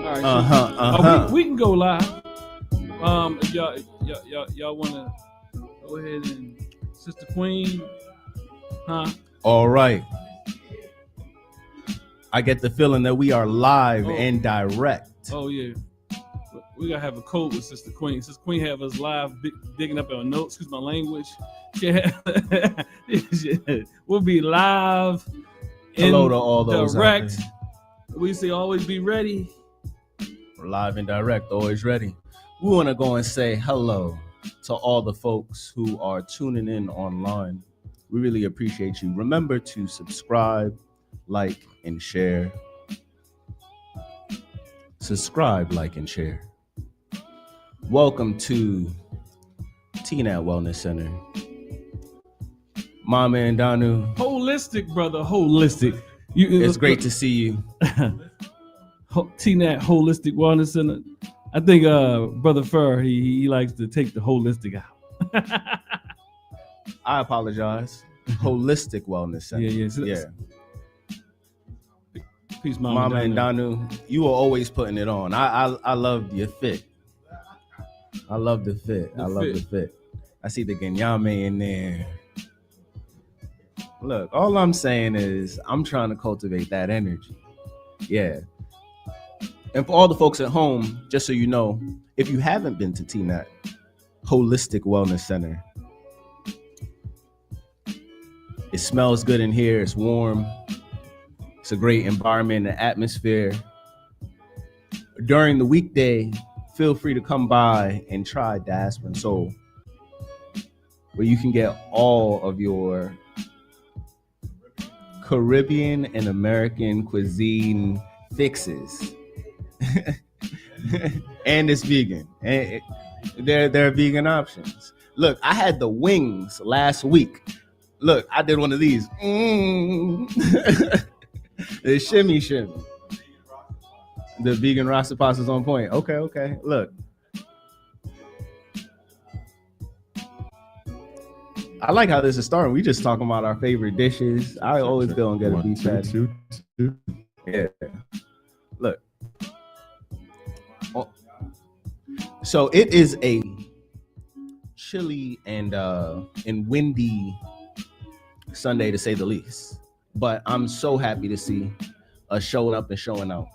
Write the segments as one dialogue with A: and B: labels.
A: right, so we can go live. If y'all want to go ahead and Sister Queen, huh?
B: All right. I get the feeling that we are live and direct.
A: Oh yeah, we gotta have a code with Sister Queen. Sister Queen have us live digging up our notes. Excuse my language. We'll be live.
B: Hello to all those
A: direct. We say always be ready.
B: We're live and direct, always ready. We want to go and say hello to all the folks who are tuning in online. We really appreciate you. Remember to subscribe, like, and share. Subscribe, like, and share. Welcome to TNAT Wellness Center. Mama and Danu.
A: Holistic, brother, holistic.
B: It's great to see you.
A: TNAT Holistic Wellness Center. I think Brother Fur, he likes to take the holistic out.
B: I apologize. Holistic Wellness Center.
A: Yeah. Peace,
B: Mama and Danu. You were always putting it on. I love your fit. I love the fit. The fit. I see the Ganyame in there. Look, all I'm saying is I'm trying to cultivate that energy. Yeah. And for all the folks at home, just so you know, if you haven't been to TNAT Holistic Wellness Center, it smells good in here. It's warm. It's a great environment and atmosphere. During the weekday, feel free to come by and try Diaspora Soul, where you can get all of your Caribbean and American cuisine fixes. And it's vegan. And there are vegan options. Look, I had the wings last week. Look, I did one of these. The shimmy. The vegan rasa pasta's on point. Okay. Look. I like how this is starting. We just talking about our favorite dishes. I always go and get a beef patty. Yeah. Look. Oh. So it is a chilly and windy Sunday, to say the least. But I'm so happy to see us showing up and showing out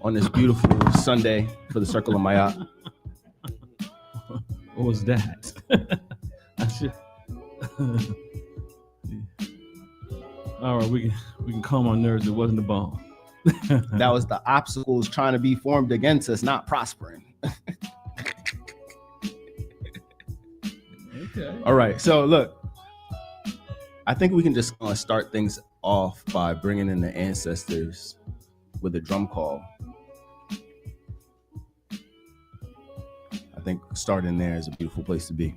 B: on this beautiful Sunday for the Circle of Mayat.
A: What was that? All right, we can calm our nerves. It wasn't the bomb.
B: That was the obstacles trying to be formed against us not prospering.
A: Okay.
B: All right, so look, I think we can just start things off by bringing in the ancestors with a drum call. I think starting there is a beautiful place to be.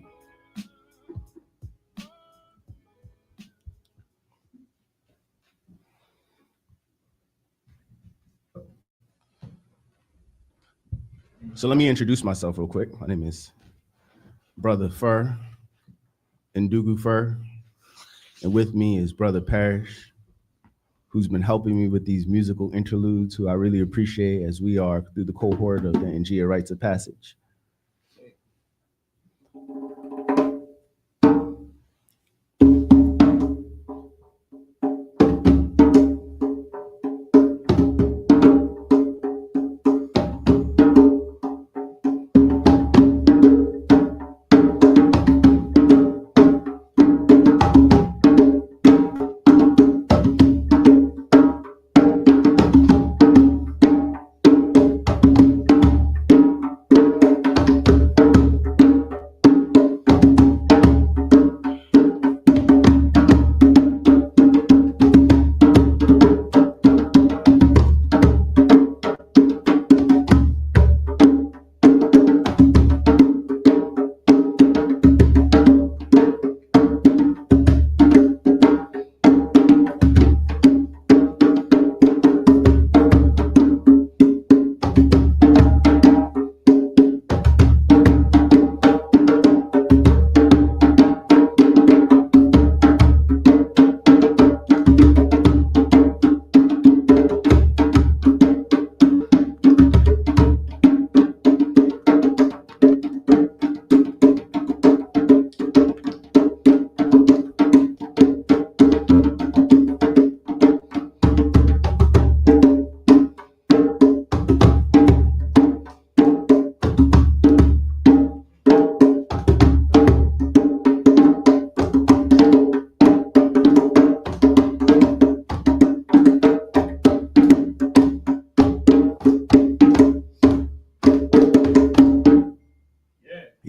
B: So let me introduce myself real quick. My name is Brother Fur, Ndugu Fur, and with me is Brother Parrish, who's been helping me with these musical interludes, who I really appreciate as we are through the cohort of the Njia Rites of Passage.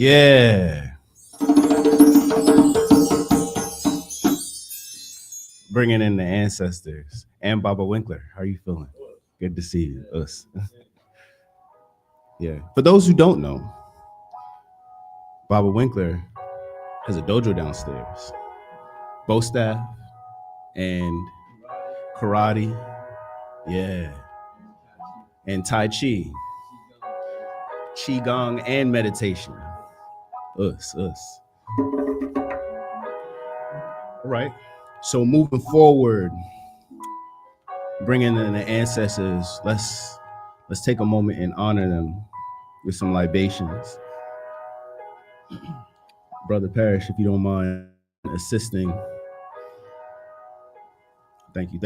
B: Yeah. Bringing in the ancestors and Baba Winkler. How are you feeling? Good to see you. Us. Yeah. For those who don't know, Baba Winkler has a dojo downstairs. Bow staff and karate. Yeah. And Tai Chi. Qigong and meditation. Us. All right. So moving forward, bringing in the ancestors, let's take a moment and honor them with some libations. Brother Parrish, if you don't mind assisting. Thank you.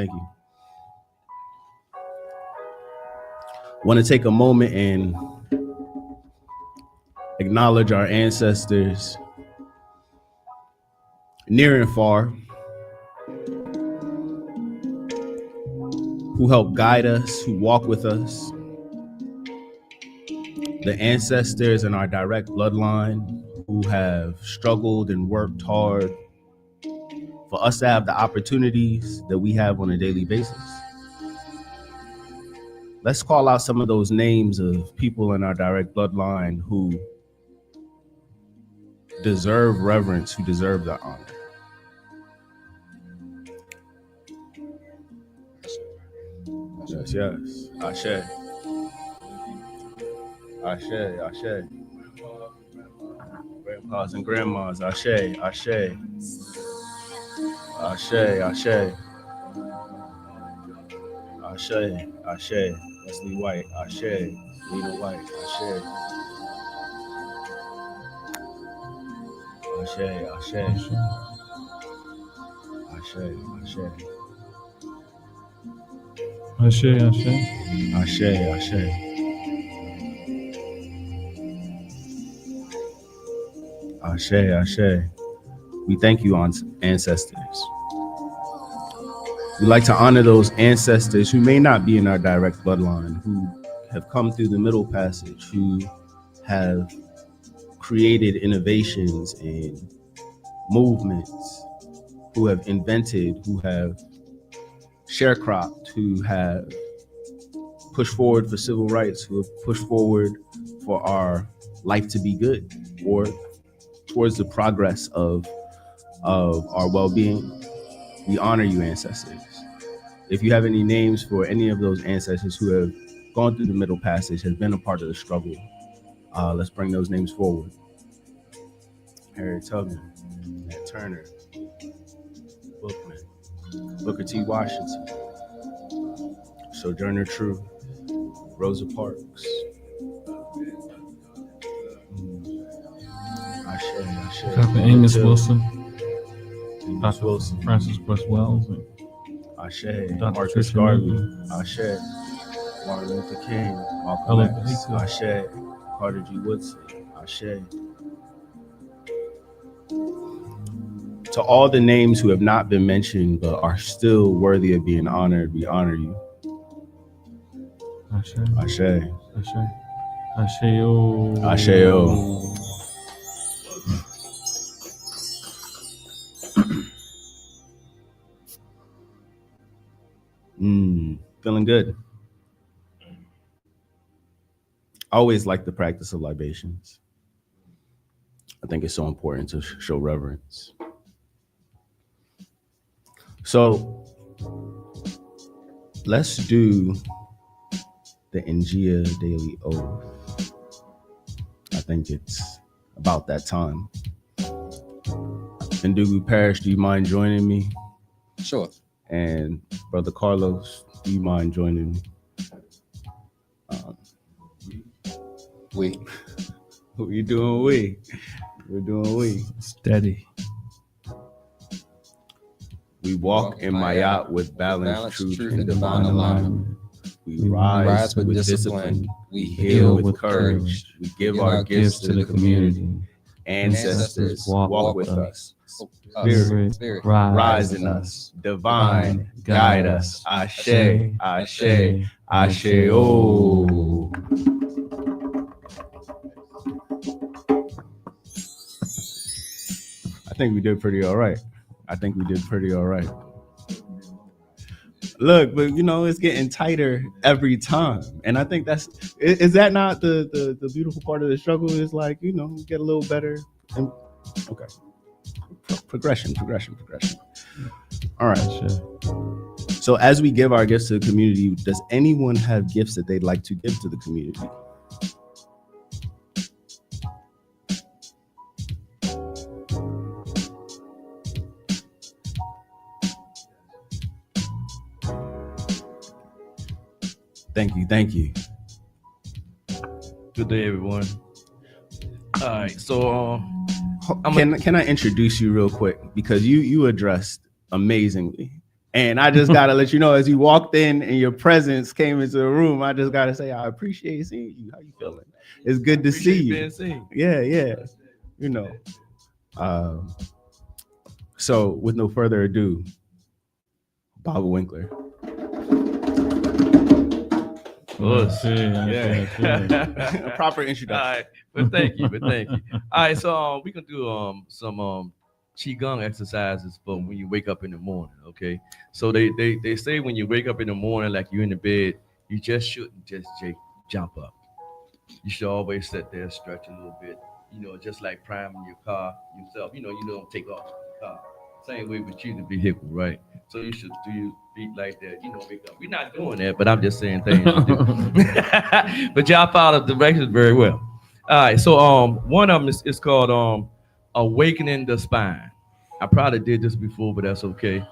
B: Want to take a moment and acknowledge our ancestors near and far who help guide us, who walk with us. The ancestors in our direct bloodline who have struggled and worked hard for us to have the opportunities that we have on a daily basis. Let's call out some of those names of people in our direct bloodline who deserve reverence, who deserve the honor. Yes. Ashe. Grandpas and grandmas, Ashe. Leslie White, Ashe. Lena White, Ashe. Ashe. We thank you, ancestors. We like to honor those ancestors who may not be in our direct bloodline, who have come through the Middle Passage, who have created innovations and movements, who have invented, who have sharecropped, who have pushed forward for civil rights, who have pushed forward for our life to be good, or towards the progress of our well-being. We honor you, ancestors. If you have any names for any of those ancestors who have gone through the Middle Passage, has been a part of the struggle, let's bring those names forward. Harriet Tubman, Nat Turner, Bookman, Booker T. Washington, Sojourner Truth, Rosa Parks.
A: Dr. Amos Wilson, Dr. Francis Bush Wells,
B: Ashe,
A: Dr.
B: Marcus
A: Trisha
B: Garvey,
A: Newton,
B: Ashe, Martin Luther King, Malcolm X, Ashe, Carter G. Woodson, Ashe. To all the names who have not been mentioned but are still worthy of being honored, we honor you.
A: Ashe.
B: Ashe.
A: Asheo.
B: Asheo. Feeling good. I always like the practice of libations. I think it's so important to show reverence. So let's do the Njia Daily Oath. I think it's about that time. Ndugu Parish, do you mind joining me?
C: Sure.
B: And Brother Carlos, do you mind joining me?
C: We.
B: What you doing, we? We're doing we.
A: Steady.
B: We walk in Mayat with balance, truth, and divine alignment. We rise with discipline. We heal with courage. We give our gifts to the community. Ancestors walk with us. Spirit, rise in us. Divine, guide us. Ashe, Ashe, Ashe, oh. think we did pretty all right. I think we did pretty all right. Look, but it's getting tighter every time, and I think is that not the beautiful part of the struggle? Is like get a little better. And, okay, progression. All right.
A: Sure.
B: So as we give our gifts to the community, does anyone have gifts that they'd like to give to the community? Thank you.
D: Good day, everyone. All right, so
B: can I introduce you real quick, because you addressed amazingly, and I just gotta let you know, as you walked in and your presence came into the room, I just gotta say I appreciate seeing you. How you feeling? It's good to see you. Yeah. So with no further ado, Bob Winkler. A proper introduction.
D: All right, but thank you. All right, so we can do some qigong exercises for when you wake up in the morning. Okay, so they say when you wake up in the morning, like you're in the bed, you just shouldn't just jump up. You should always sit there, stretch a little bit. Just like priming your car yourself. You don't take off the car. Same way with you, the vehicle, right? So you should do your feet like that. Wake up. We're not doing that, but I'm just saying things to do. But y'all follow the directions very well. All right, so one of them is called awakening the spine. I probably did this before, but that's okay.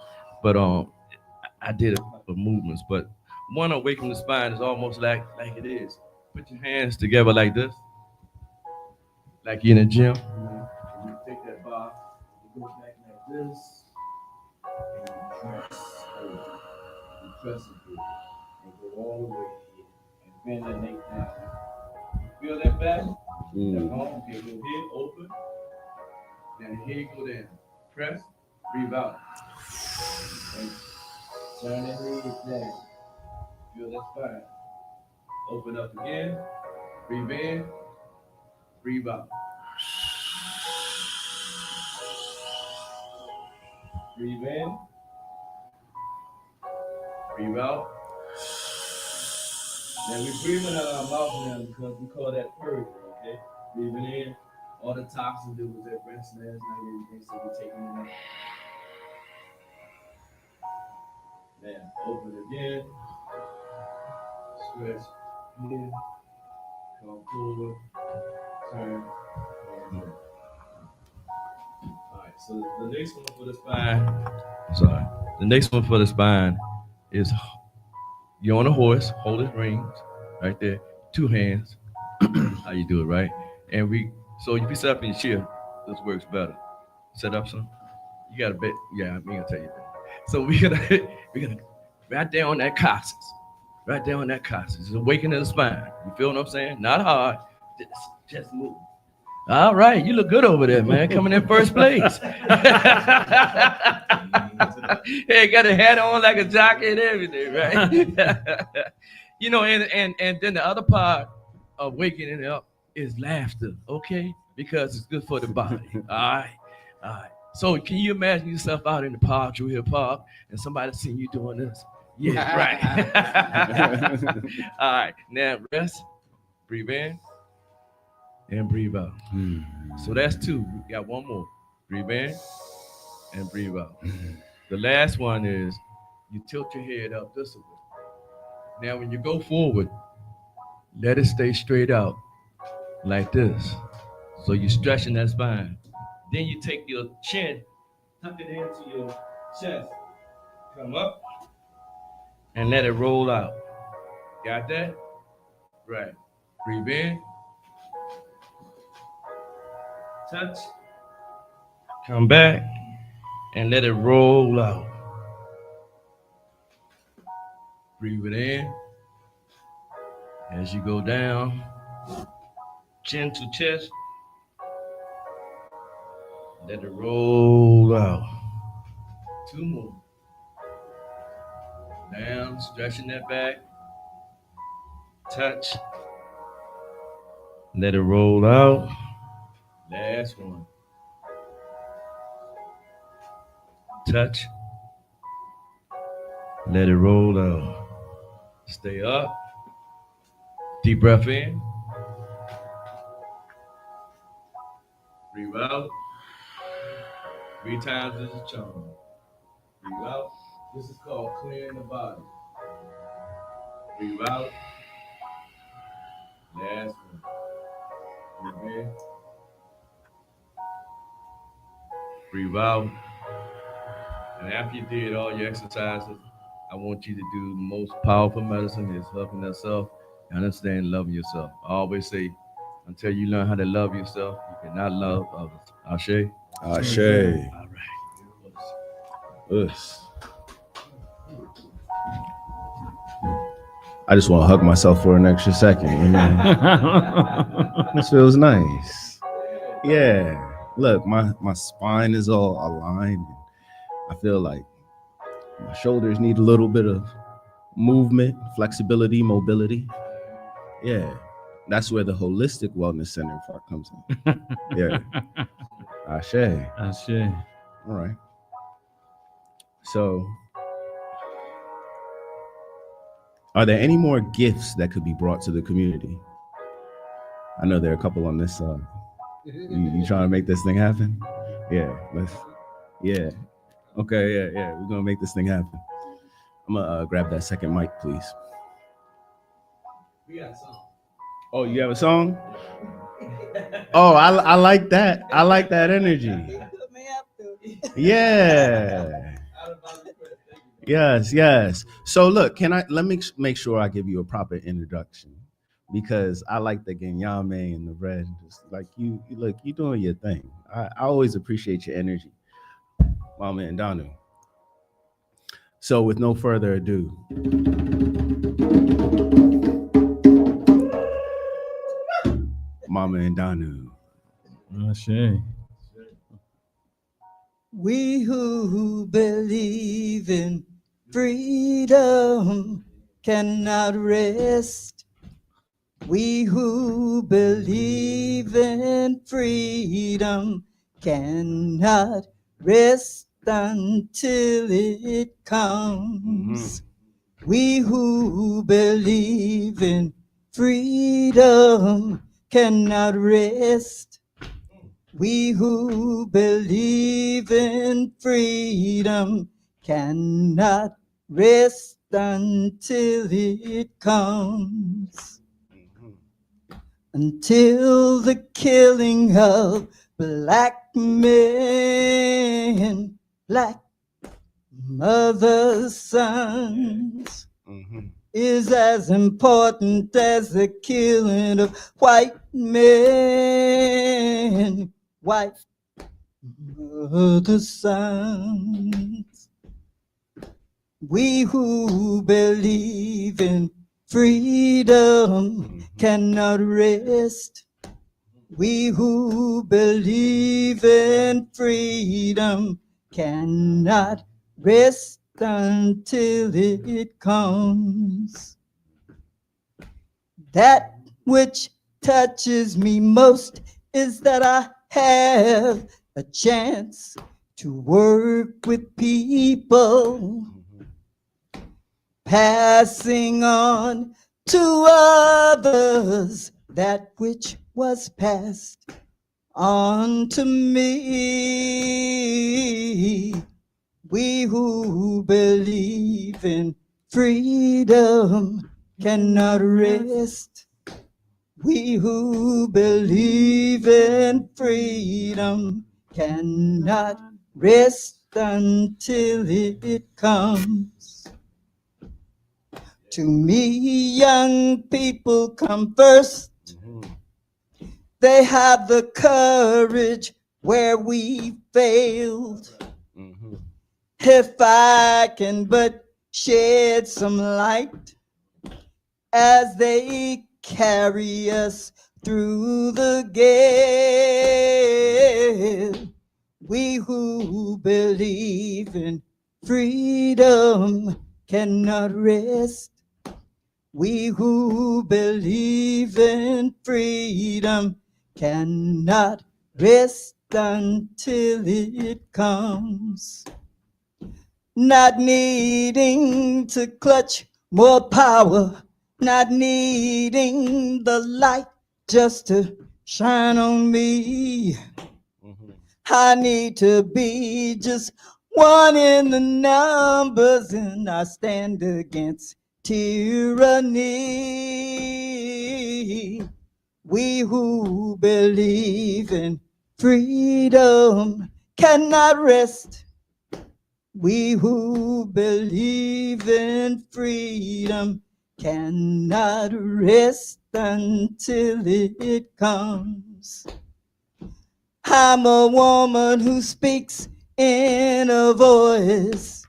D: But I did a couple of movements, but one awakening the spine is almost like it is. Put your hands together like this, like you're in a gym. And you take that bar, you go back like this, and you press over. You press it through, and go all the way here, and bend the neck down. You feel that back? Okay, go here, open. Then here, go down. Press, breathe out. And turn the head down. Feel that spine. Open up again. Breathe in. Breathe out. Breathe in. Breathe out. Now we're breathing out our mouth now because we call that purging, okay? Breathing in. All the toxins that was at rest last night, everything, so we're taking it out. Now, open again. Stretch in. Come forward. Turn. Come forward. All right, so the next one for the spine. The next one for the spine is you're on a horse, hold his reins right there, 2 hands. How you do it, right? And so if you set up in your chair, this works better. Set up some. You gotta bet. Yeah, I'm gonna tell you that. So we're gonna right there on that coccyx. Right there on that coccyx. It's awakening the spine. You feel what I'm saying? Not hard. Just move. All right, you look good over there, man. Coming in first place. Hey, got a hat on like a jockey and everything, right? And then the other part of waking it up is laughter, okay? Because it's good for the body. All right. So can you imagine yourself out in the park, Drew Hill Park, and somebody seeing you doing this? Yeah, right. All right, now rest, breathe in, and breathe out. So that's 2. We got one more. Breathe in and breathe out. The last one is you tilt your head up this way. Now when you go forward, let it stay straight out like this. So you're stretching that spine. Then you take your chin, tuck it into your chest, come up, and let it roll out. Got that? Right. Breathe in. Touch. Come back and let it roll out. Breathe it in. As you go down, chin to chest. Let it roll out. 2 more. Down, stretching that back. Touch. Let it roll out. Last one. touch, let it roll out. Stay up. Deep breath in. Breathe out. 3 times is a charm. Breathe out. This is called clearing the body. Breathe out. Last one. Breathe in. Breathe out. And after you did all your exercises, I want you to do the most powerful medicine is helping yourself and understand loving yourself. I always say, until you learn how to love yourself, you cannot love others. Ashe?
B: Ashe.
D: All right.
B: Us. I just want to hug myself for an extra second. You know? This feels nice. Yeah. Look, my spine is all aligned. I feel like my shoulders need a little bit of movement, flexibility, mobility. Yeah. That's where the holistic wellness center part comes in. Yeah. Ashe.
A: Ashe.
B: All right. So, are there any more gifts that could be brought to the community? I know there are a couple on this side. You trying to make this thing happen? Yeah. Yeah. Okay. Yeah. We're gonna make this thing happen. I'm gonna grab that second mic, please.
D: We got a song.
B: Oh, you have a song? Oh, I like that. I like that energy. Yeah. Yes. So look, let me make sure I give you a proper introduction, because I like the Genyame and the red. Just like you look, you doing your thing. I always appreciate your energy, Mama and Danu. So with no further ado, Mama and Danu.
A: Ashe.
E: We who believe in freedom cannot rest. We who believe in freedom cannot rest until it comes. We who believe in freedom cannot rest. We who believe in freedom cannot rest until it comes. Until the killing of black men, black mothers' sons, is as important as the killing of white men, white mothers' sons. We who believe in freedom cannot rest. We who believe in freedom cannot rest until it comes. That which touches me most is that I have a chance to work with people, passing on to others that which was passed on to me. We who believe in freedom cannot rest. We who believe in freedom cannot rest until it comes. To me, young people come first. They have the courage where we failed. If I can but shed some light as they carry us through the gale. We who believe in freedom cannot rest. We who believe in freedom cannot rest until it comes. not needing to clutch more power, not needing the light just to shine on me. I need to be just one in the numbers, and I stand against tyranny. We who believe in freedom cannot rest. We who believe in freedom cannot rest until it comes. I'm a woman who speaks in a voice,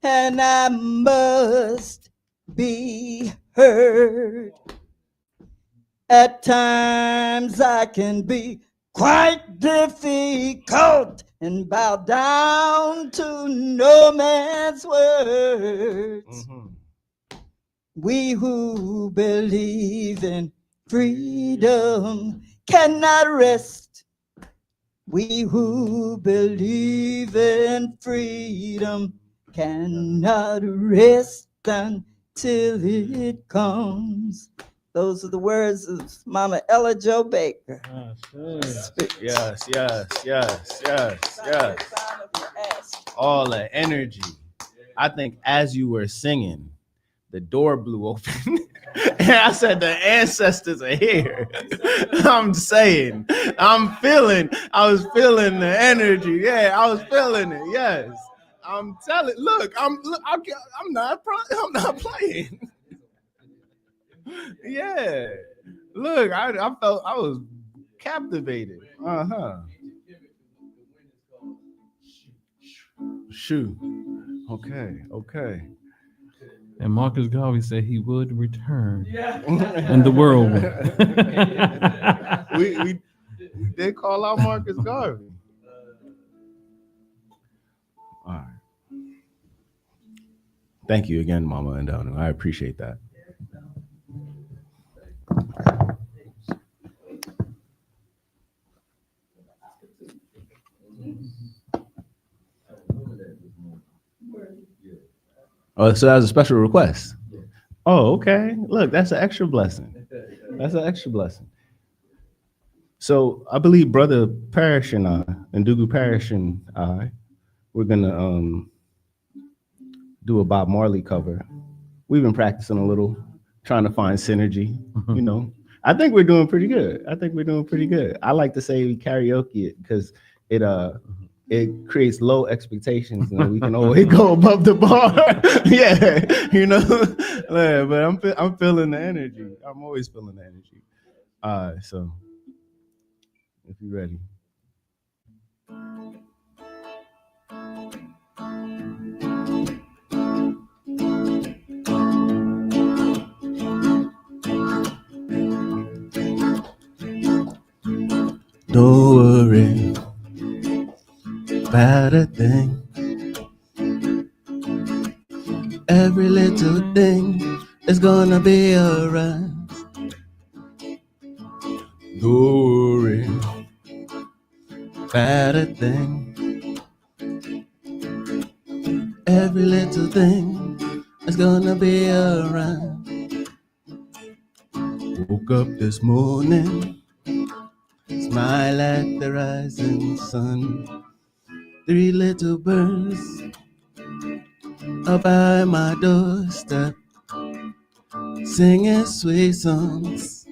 E: and I must be heard. At times I can be quite difficult and bow down to no man's words. We who believe in freedom cannot rest. We who believe in freedom cannot rest until it comes. Those are the words of Mama Ella Jo Baker.
B: Yes. All the energy. I think as you were singing, the door blew open. And I said, the ancestors are here. I'm saying, I was feeling the energy. Yeah, I was feeling it. Yes. I'm telling, look, I'm not playing. Yeah. Look, I felt I was captivated. Shoot. Okay.
A: And Marcus Garvey said he would return, and the world.
B: we did call out Marcus Garvey. All right. Thank you again, Mama Ndonu. I appreciate that. Oh, so that was a special request. Oh, okay. Look, that's an extra blessing. So I believe Brother Parrish and Ndugu Parrish and I, we're gonna do a Bob Marley cover. We've been practicing a little, trying to find synergy. You know, I think we're doing pretty good. I like to say we karaoke it because it creates low expectations and we can always go above the bar. Yeah, you know. Yeah, but I'm feeling the energy. I'm always feeling the energy. So if you're ready. Don't worry about a thing. Every little thing is gonna be alright. Don't worry about a thing. Every little thing is gonna be alright. Woke up this morning, smile at the rising sun. 3 little birds are by my doorstep, singing sweet songs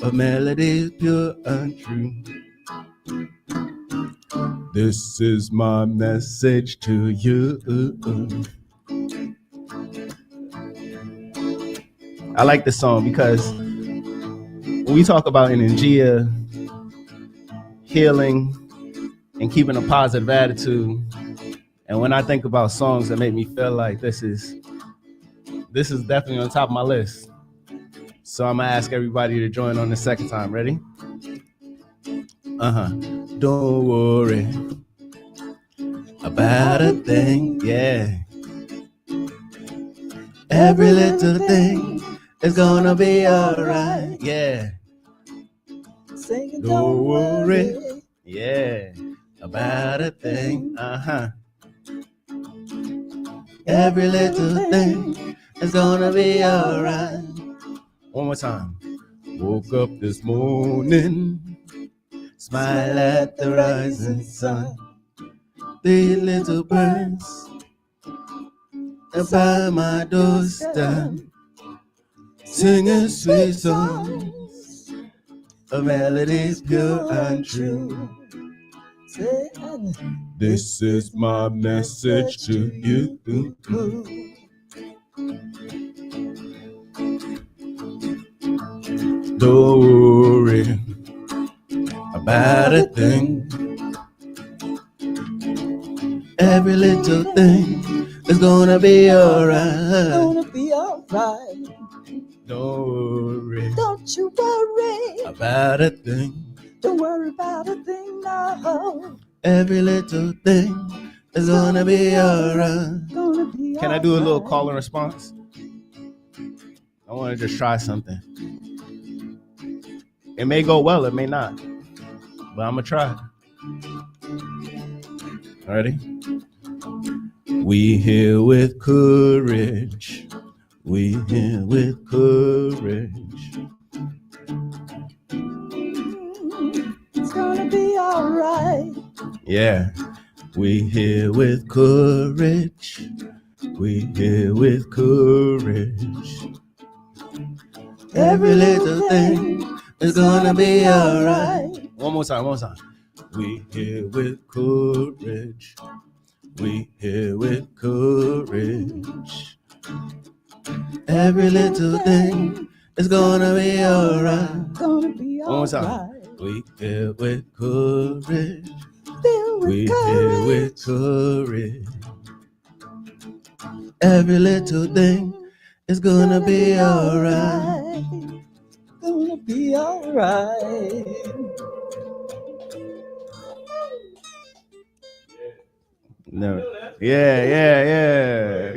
B: of melodies pure and true. This is my message to you. I like this song because when we talk about in Njia healing and keeping a positive attitude, and when I think about songs that make me feel like this is definitely on top of my list. So I'm gonna ask everybody to join on the second time. Ready? Don't worry about a thing, yeah. Every little thing is gonna be alright, yeah. Don't worry, yeah, about a thing, Every little thing is gonna be alright. One more time. Woke up this morning, smile at the rising sun. The little birds are by my doorstep, singing sweet songs of melodies pure and true. This is my message to you. Don't worry about a thing. Every little thing is gonna be alright.
E: Gonna be alright.
B: Don't worry
E: Don't you worry.
B: about a thing.
E: Don't worry about a thing now.
B: Every little thing is gonna be alright.
E: Gonna be
B: Can I do a little
E: alright.
B: call and response? I want to just try something. It may go well, it may not, but I'm gonna try. Ready? We here with courage. We here with courage.
E: It's gonna be alright.
B: Yeah. We here with courage. We here with courage. Every little thing is gonna be alright. One more time, one more time. We here with courage. We here with courage. Every little thing is gonna be alright.
E: Gonna be
B: One more time.
E: alright.
B: We here with courage.
E: Filled with
B: We here with courage. Every little thing is gonna be alright.
E: Gonna be alright.
B: No. Yeah.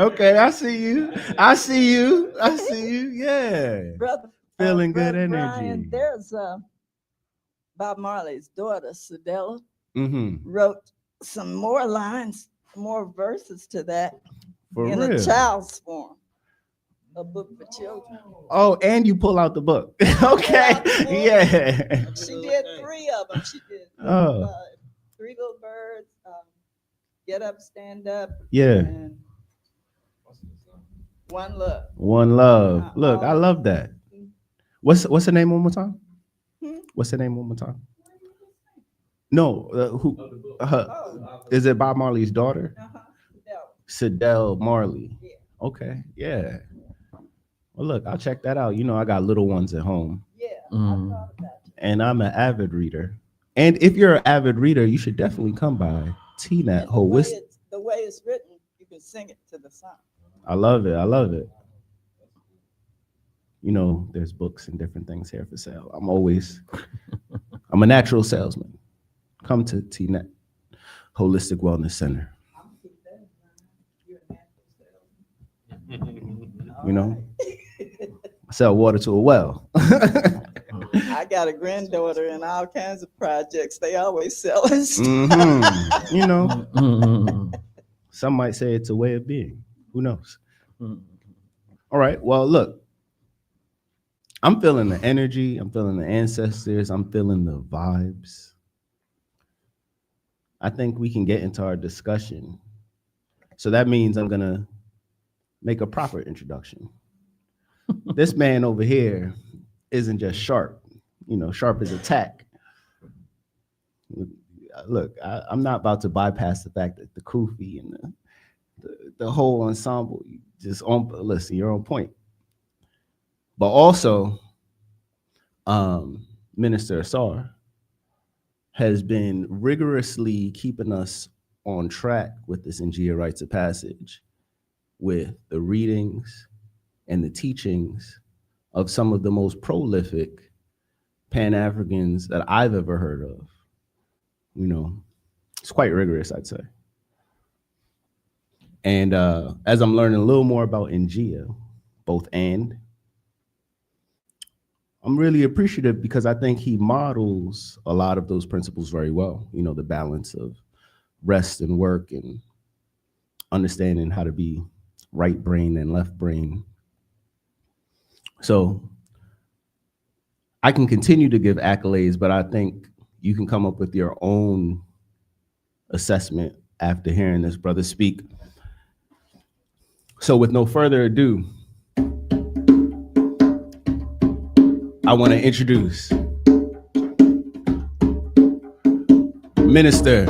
B: Okay, I see you. Yeah.
E: Brother,
B: Feeling good
E: Brother
B: energy.
E: Brian, there's Bob Marley's daughter, Sedella,
B: Mm-hmm.
E: wrote some more lines, more verses to that
B: For
E: in
B: real.
E: a child's form, a book for children.
B: Oh, and you pull out the book. Okay. Yeah.
E: She did 3 of them. She did
B: Oh.
E: 3 Little Birds, Get Up, Stand Up,
B: Yeah.
E: and One Love.
B: One love. Look, I love that. What's the name one more time?
E: Hmm?
B: What's the name one more time? No, who? Is it Bob Marley's daughter? Sedell Marley.
E: Yeah.
B: Okay, yeah. Well, look, I'll check that out. You know, I got little ones at home,
E: Yeah,
A: Mm.
E: I thought about you.
B: and I'm an avid reader. And if you're an avid reader, you should definitely come by TNAT
E: And
B: Holistic.
E: the way it's written, you can sing it to the song.
B: I love it. I love it. You know, there's books and different things here for sale. I'm a natural salesman. Come to TNAT Holistic Wellness Center. You know, I sell water to a well.
E: I got a granddaughter in all kinds of projects. They always sell it.
B: Mhm. You know,
A: Mm.
B: some might say it's a way of being. Who knows?
A: Mm.
B: All right. Well, look, I'm feeling the energy. I'm feeling the ancestors. I'm feeling the vibes. I think we can get into our discussion. So that means I'm going to make a proper introduction. This man over here isn't just sharp, you know, sharp as a tack. Look, I'm not about to bypass the fact that the kufi and the whole ensemble, listen, you're on point. But also, Minister Asar has been rigorously keeping us on track with this Njia Rites of Passage, with the readings and the teachings of some of the most prolific Pan-Africans that I've ever heard of. You know, it's quite rigorous, I'd say. And as I'm learning a little more about Njia, both and, I'm really appreciative because I think he models a lot of those principles very well. You know, the balance of rest and work and understanding how to be right brain and left brain. So I can continue to give accolades, but I think you can come up with your own assessment after hearing this brother speak. So with no further ado, I want to introduce Minister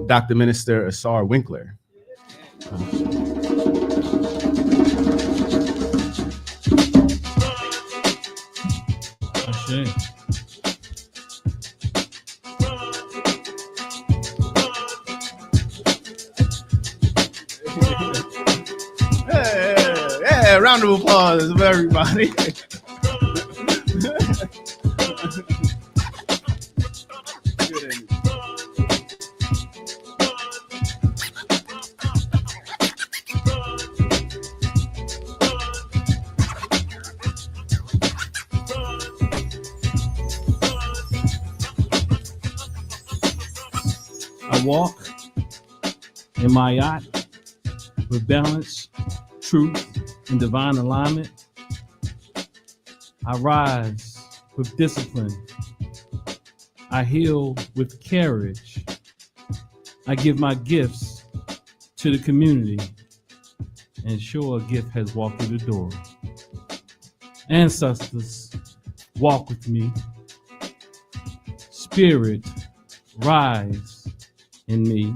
B: Dr. Minister Asar Winkler.
A: Ashe.
B: Yeah, round of applause for everybody.
A: I walk in my yacht with balance, truth, and divine alignment. I rise with discipline. I heal with courage. I give my gifts to the community, and sure a gift has walked through the door. Ancestors, walk with me. Spirit, rise in me.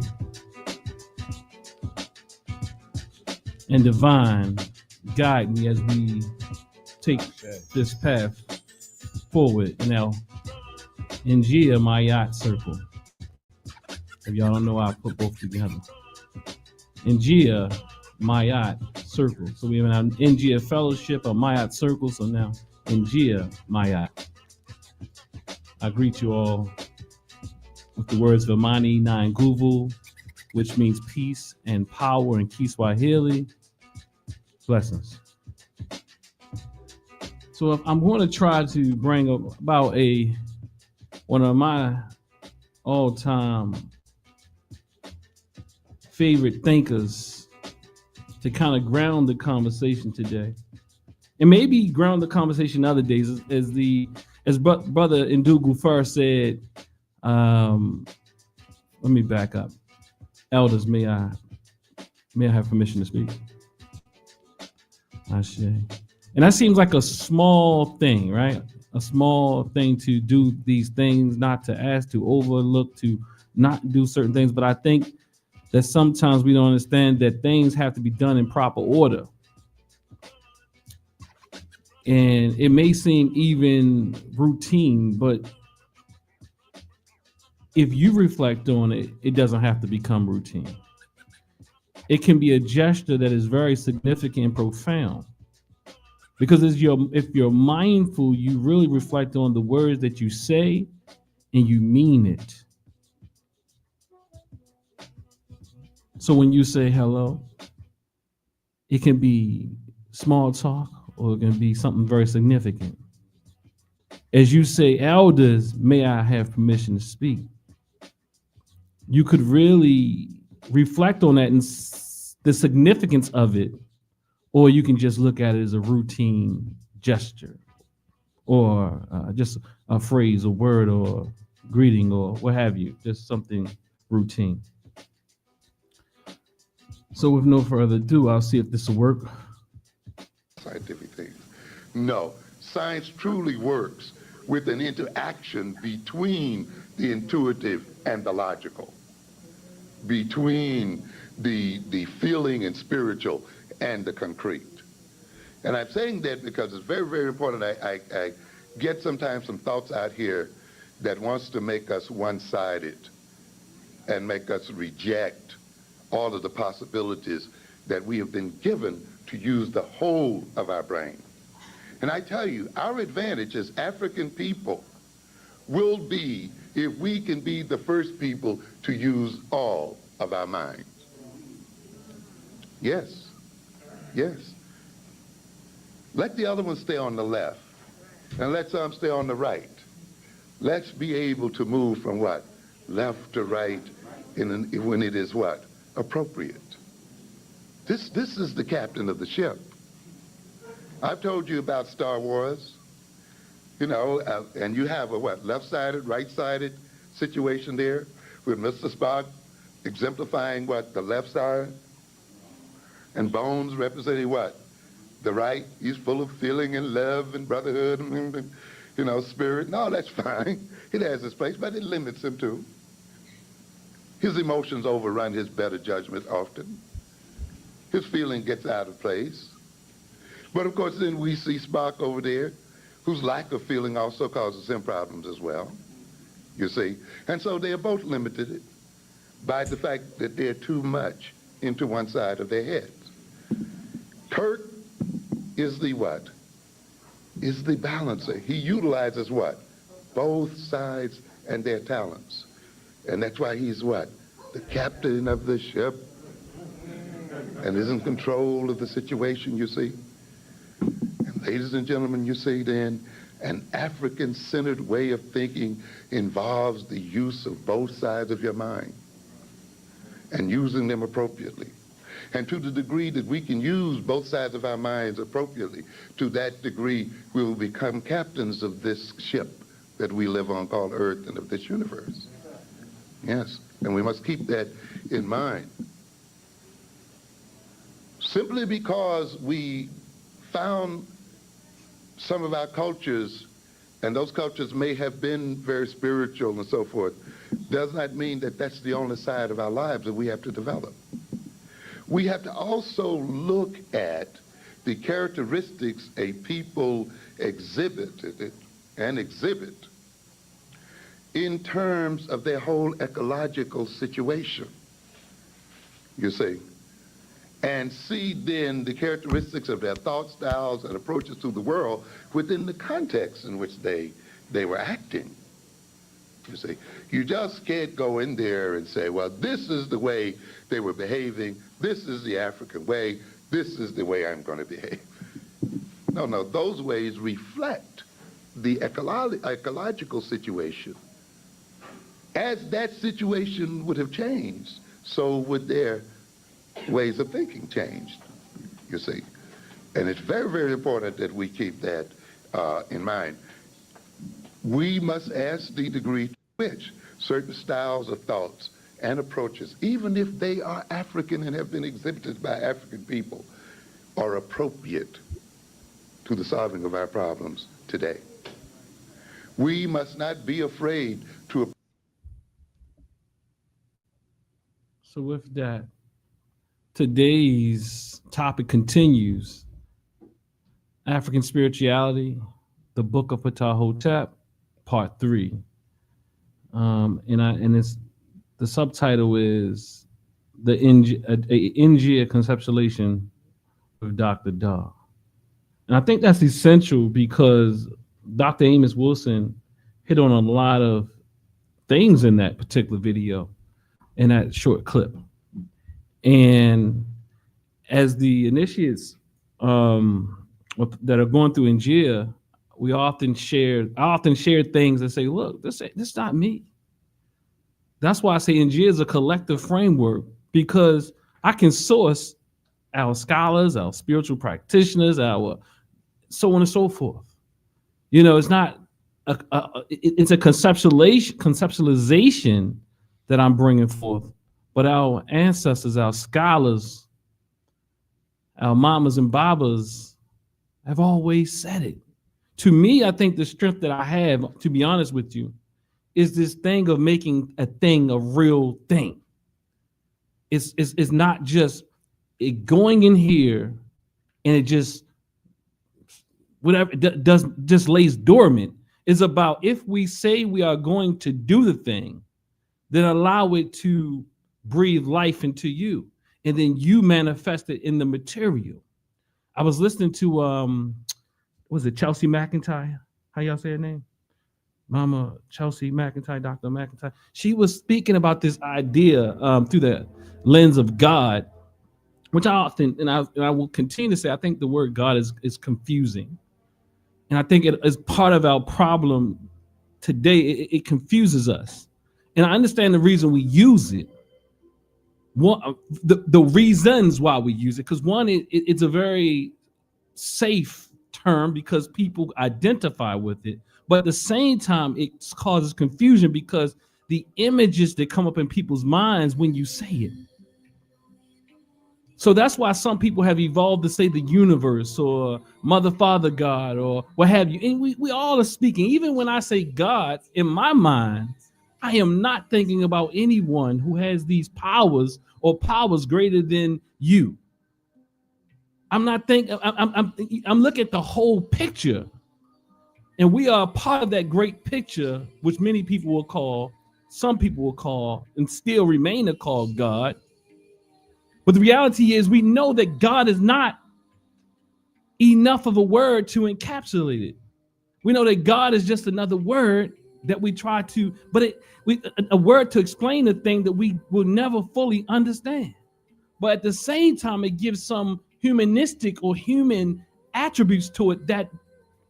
A: And divine, guide me as we take this path forward in our Njia, my yacht circle. If y'all don't know, I put both together. Njia, my yacht circle. So we have an Njia fellowship, a my yacht circle. So now Njia, my yacht. I greet you all with the words of Amani na nguvu, which means peace and power in Kiswahili. Blessings. So if I'm going to try to bring about one of my all-time favorite thinkers to kind of ground the conversation today, and maybe ground the conversation other days, as Brother Ndugu first said. Let me back up. Elders, may I have permission to speak? I say. And that seems like a small thing, right? A small thing to do these things, not to ask, to overlook, to not do certain things. But I think that sometimes we don't understand that things have to be done in proper order. And it may seem even routine, but if you reflect on it, it doesn't have to become routine. It can be a gesture that is very significant and profound. Because if you're mindful, you really reflect on the words that you say and you mean it. So when you say hello, it can be small talk or it can be something very significant. As you say, elders, may I have permission to speak? You could really reflect on that and the significance of it, or you can just look at it as a routine gesture or just a phrase, a word, or greeting, or what have you, just something routine. So with no further ado, I'll see if this will work.
F: Scientific things. No, science truly works with an interaction between the intuitive and the logical, between the feeling and spiritual and the concrete. And I'm saying that because it's very, very important. I get sometimes some thoughts out here that wants to make us one-sided and make us reject all of the possibilities that we have been given to use the whole of our brain. And I tell you, our advantage as African people will be if we can be the first people to use all of our minds. Yes, yes. Let the other one stay on the left, and let some stay on the right. Let's be able to move from what? Left to right when it is what? Appropriate. This is the captain of the ship. I've told you about Star Wars, you know, and you have a what? Left-sided, right-sided situation there with Mr. Spock exemplifying what? The left side. And Bones representing what? The right. He's full of feeling and love and brotherhood and, you know, spirit. No, that's fine. It has its place, but it limits him too. His emotions overrun his better judgment often. His feeling gets out of place. But of course, then we see Spock over there, whose lack of feeling also causes him problems as well, you see. And so they are both limited by the fact that they're too much into one side of their heads. Kirk is the what? Is the balancer. He utilizes what? Both sides and their talents. And that's why he's what? The captain of the ship and is in control of the situation, you see. And ladies and gentlemen, you see then, an African-centered way of thinking involves the use of both sides of your mind and using them appropriately. And to the degree that we can use both sides of our minds appropriately, to that degree we will become captains of this ship that we live on called Earth and of this universe. Yes, and we must keep that in mind. Simply because we found some of our cultures, and those cultures may have been very spiritual and so forth, does not mean that that's the only side of our lives that we have to develop. We have to also look at the characteristics a people exhibit in terms of their whole ecological situation, you see, and see then the characteristics of their thought styles and approaches to the world within the context in which they were acting. You see, you just can't go in there and say, well, this is the way they were behaving, this is the African way, this is the way I'm going to behave. No, those ways reflect the ecological situation. As that situation would have changed, so would their ways of thinking change, you see. And it's very, very important that we keep that in mind. We must ask the degree to which certain styles of thoughts and approaches, even if they are African and have been exhibited by African people, are appropriate to the solving of our problems today. We must not be afraid to...
A: So with that, today's topic continues. African Spirituality, the Book of Ptahhotep, Part 3. And it's the subtitle is the Njia Conceptualization of Dr. Daw. And I think that's essential because Dr. Amos Wilson hit on a lot of things in that particular video, in that short clip. And as the initiates that are going through Njia, I often share things and say, look, this is not me. That's why I say Njia is a collective framework, because I can source our scholars, our spiritual practitioners, our so on and so forth. You know, it's not it's a conceptualization that I'm bringing forth, but our ancestors, our scholars, our mamas and babas have always said it. To me, I think the strength that I have, to be honest with you, is this thing of making a thing a real thing. It's not just it going in here and it just whatever it does just lays dormant. It's about, if we say we are going to do the thing, then allow it to breathe life into you, and then you manifest it in the material. I was listening to was it Chelsea McIntyre? How y'all say her name? Mama Chelsea McIntyre, Dr. McIntyre. She was speaking about this idea through the lens of God, which I often, and I will continue to say, I think the word God is confusing. And I think it is part of our problem today. It confuses us. And I understand the reason we use it. One, the reasons why we use it, because one, it's a very safe term because people identify with it. But at the same time, it causes confusion because the images that come up in people's minds when you say it. So that's why some people have evolved to say the universe or mother, father, God, or what have you. And we all are speaking. Even when I say God, in my mind, I am not thinking about anyone who has these powers or powers greater than you. I'm not thinking, I'm looking at the whole picture. And we are a part of that great picture, which many people will call, some people will call, and still remain to call God. But the reality is we know that God is not enough of a word to encapsulate it. We know that God is just another word that we try to, but a word to explain a thing that we will never fully understand. But at the same time, it gives some humanistic or human attributes to it that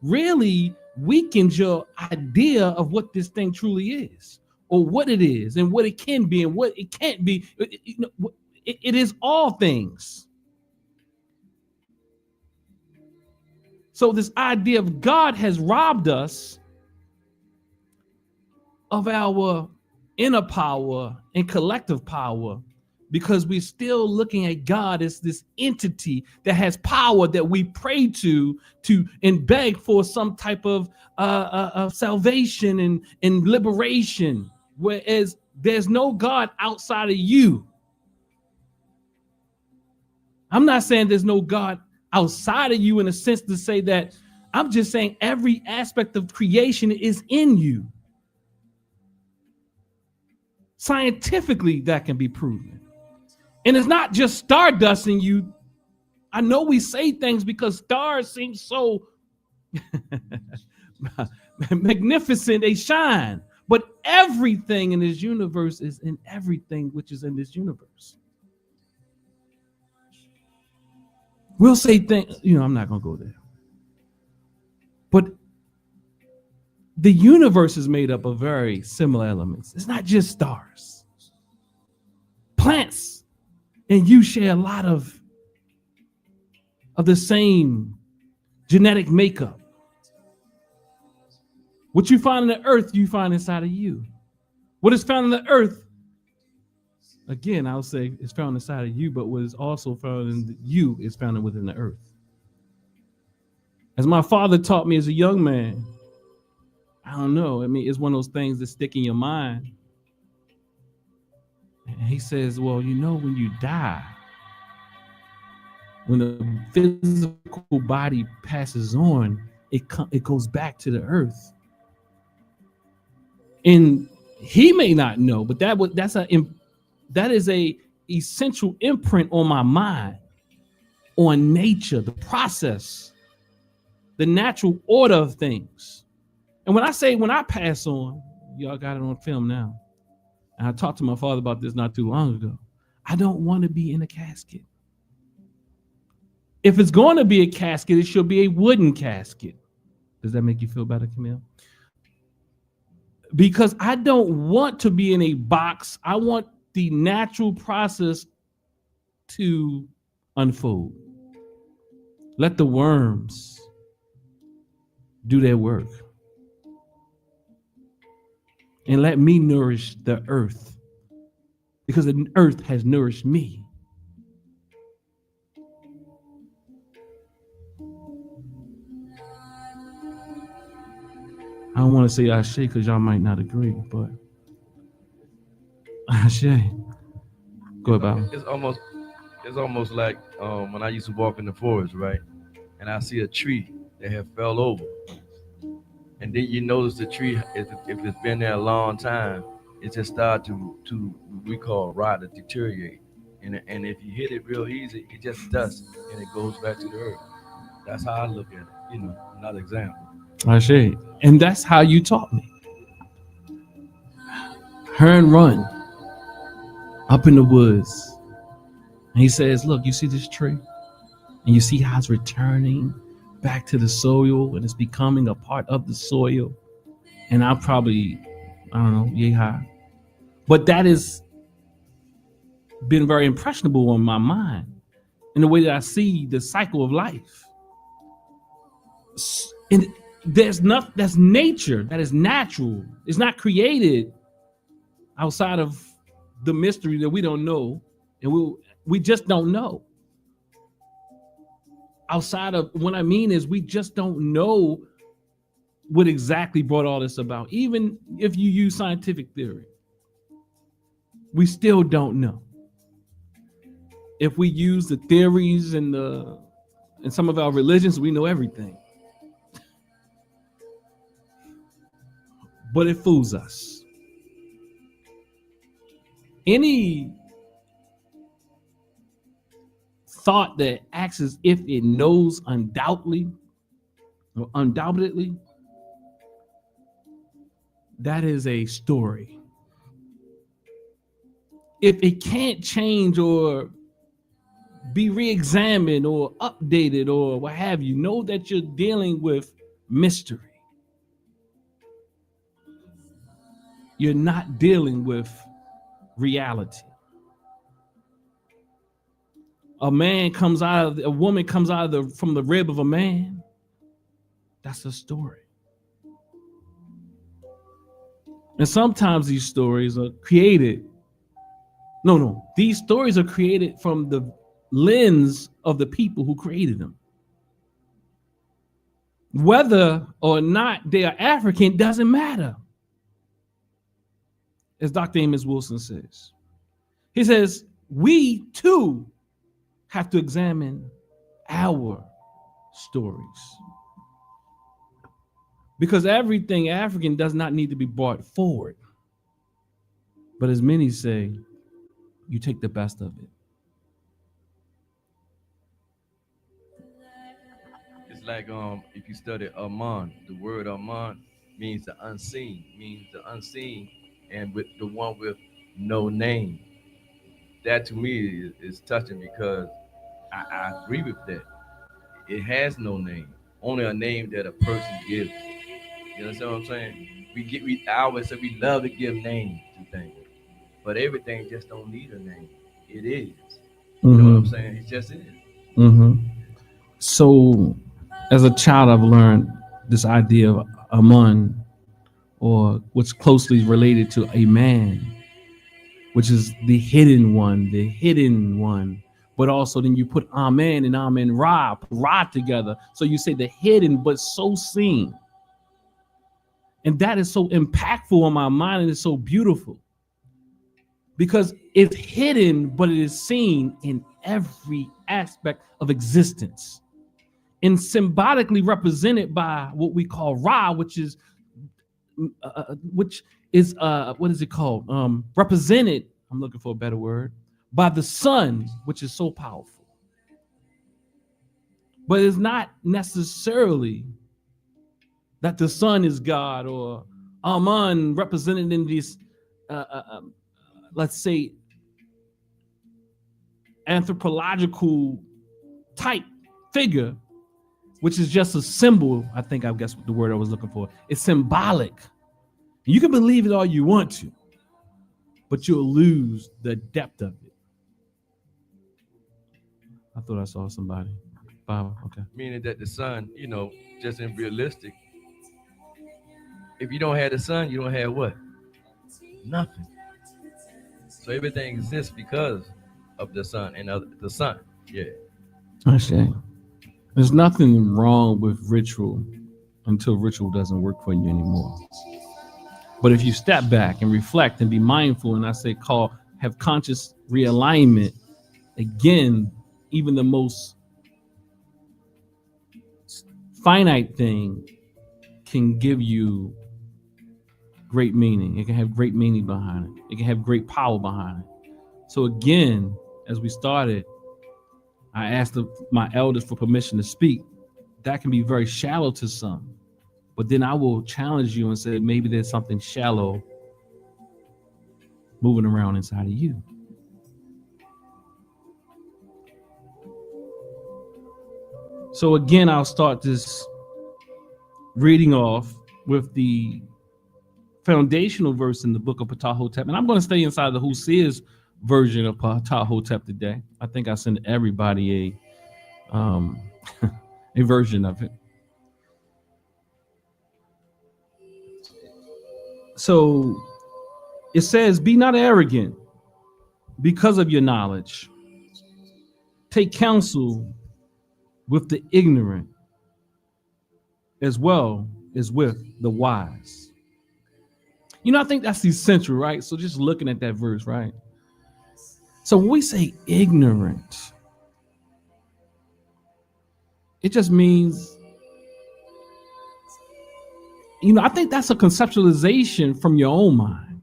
A: really weakens your idea of what this thing truly is, or what it is, and what it can be, and what it can't be. It is all things. So this idea of God has robbed us of our inner power and collective power, because we're still looking at God as this entity that has power that we pray to and beg for some type of salvation and liberation, whereas there's no God outside of you. I'm not saying there's no God outside of you in a sense to say that. I'm just saying every aspect of creation is in you. Scientifically, that can be proven. And it's not just stardust in you. I know we say things because stars seem so magnificent, they shine. But everything in this universe is in everything which is in this universe. We'll say things, I'm not going to go there. But the universe is made up of very similar elements. It's not just stars. Plants and you share a lot of the same genetic makeup. What you find in the earth, you find inside of you. What is found in the earth, again, I'll say it's found inside of you, but what is also found in you is found within the earth. As my father taught me as a young man, I don't know, it's one of those things that stick in your mind. And he says, well, when you die, when the physical body passes on, it goes back to the earth. And he may not know, but that is a essential imprint on my mind, on nature, the process, the natural order of things. And when I pass on, y'all got it on film now. And I talked to my father about this not too long ago. I don't want to be in a casket. If it's going to be a casket, it should be a wooden casket. Does that make you feel better, Camille? Because I don't want to be in a box. I want the natural process to unfold. Let the worms do their work. And let me nourish the earth, because the earth has nourished me. I don't want to say Ashe because y'all might not agree, but Ashe. Go about it.
D: It's almost like when I used to walk in the forest, right? And I see a tree that had fell over. And then you notice the tree, if it's been there a long time, it just started to we call rot or deteriorate. And if you hit it real easy, it just dust and it goes back to the earth. That's how I look at it, another example.
A: Ashe. And that's how you taught me. Her and run up in the woods. And he says, look, you see this tree? And you see how it's returning back to the soil and it's becoming a part of the soil. And I don't know, yay high. But that has been very impressionable on my mind in the way that I see the cycle of life. And there's nothing that's nature, that is natural. It's not created outside of the mystery that we don't know. And we just don't know. Outside of what I mean is we just don't know what exactly brought all this about. Even if you use scientific theory, we still don't know. If we use the theories and some of our religions, we know everything. But it fools us. Any thought that acts as if it knows undoubtedly, that is a story. If it can't change or be re-examined or updated or what have you, know that you're dealing with mystery. You're not dealing with reality. A woman comes out from the rib of a man. That's a story. And sometimes these stories are created. These stories are created from the lens of the people who created them. Whether or not they are African doesn't matter. As Dr. Amos Wilson says. He says, we too have to examine our stories. Because everything African does not need to be brought forward. But as many say, you take the best of it.
D: It's like if you study Amani, the word Amani means the unseen, and with the one with no name. That to me is touching because I agree with that. It has no name, only a name that a person gives. You understand what I'm saying? I always say we love to give names to things, but everything just don't need a name. It is. You know what I'm saying? It just is.
A: So, as a child, I've learned this idea of Amun, or what's closely related to a man, which is the hidden one. But also then you put Amen and Amen Ra, put Ra together. So you say the hidden but so seen. And that is so impactful on my mind, and it's so beautiful. Because it's hidden, but it is seen in every aspect of existence. And symbolically represented by what we call Ra, which is what is it called? Represented, I'm looking for a better word, by the sun, which is so powerful. But it's not necessarily that the sun is God or Amun represented in this, let's say, anthropological type figure, which is just a symbol. I guess the word I was looking for. It's symbolic. You can believe it all you want to, but you'll lose the depth of it. I thought I saw somebody. Bob, okay.
D: Meaning that the sun, just in realistic, if you don't have the sun, you don't have what? Nothing. So everything exists because of the sun and the sun. Yeah.
A: I see. There's nothing wrong with ritual until ritual doesn't work for you anymore. But if you step back and reflect and be mindful, and I say have conscious realignment, again, even the most finite thing can give you great meaning. It can have great meaning behind it. It can have great power behind it. So again, as we started, I asked my elders for permission to speak. That can be very shallow to some, but then I will challenge you and say maybe there's something shallow moving around inside of you. So again, I'll start this reading off with the foundational verse in the book of Ptahhotep. And I'm going to stay inside the Who Sees version of Ptahhotep today. I think I sent everybody a a version of it. So it says, be not arrogant because of your knowledge. Take counsel with the ignorant as well as with the wise. You know, I think that's essential, right? So just looking at that verse, right? So when we say ignorant, it just means, you know, I think that's a conceptualization from your own mind.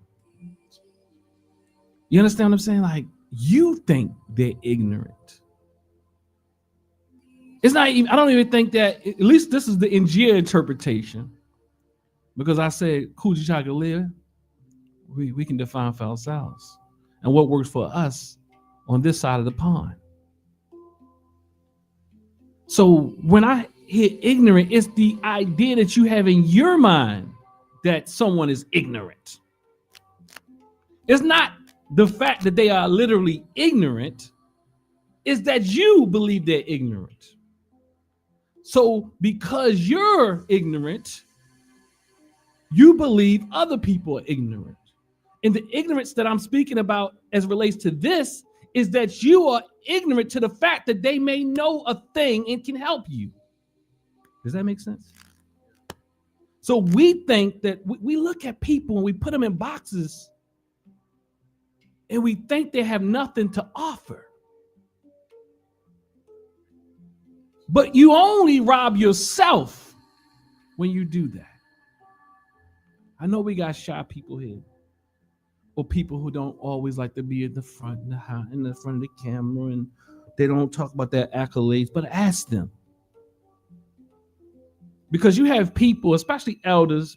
A: You understand what I'm saying? Like, you think they're ignorant. It's not even, I don't even think that, at least this is the Njia interpretation. Because I said, Kuji Chagalia, we can define for ourselves. And what works for us on this side of the pond. So when I hear ignorant, it's the idea that you have in your mind that someone is ignorant. It's not the fact that they are literally ignorant, it's that you believe they're ignorant. So because you're ignorant, you believe other people are ignorant. And the ignorance that I'm speaking about as relates to this is that you are ignorant to the fact that they may know a thing and can help you. Does that make sense? So we think that we look at people and we put them in boxes and we think they have nothing to offer. But you only rob yourself when you do that. I know we got shy people here, or people who don't always like to be in the front, in the front of the camera, and they don't talk about their accolades, but ask them. Because you have people, especially elders,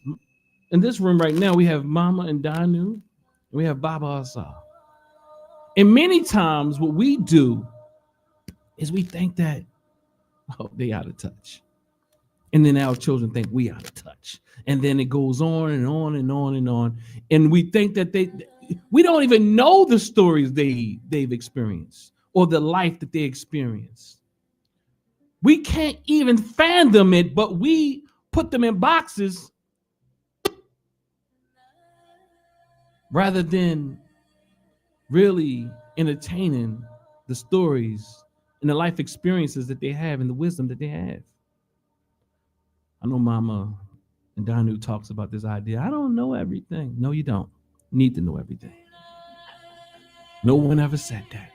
A: in this room right now, we have Mama and Danu, and we have Baba Asal. And many times what we do is we think that, oh, they out of touch. And then our children think we out of touch. And then it goes on and on and on and on. And we think that we don't even know the stories they've experienced or the life that they experienced. We can't even fathom it, but we put them in boxes rather than really entertaining the stories and the life experiences that they have and the wisdom that they have. I know Mama and Danu talks about this idea. I don't know everything. No, you don't need to know everything. No one ever said that.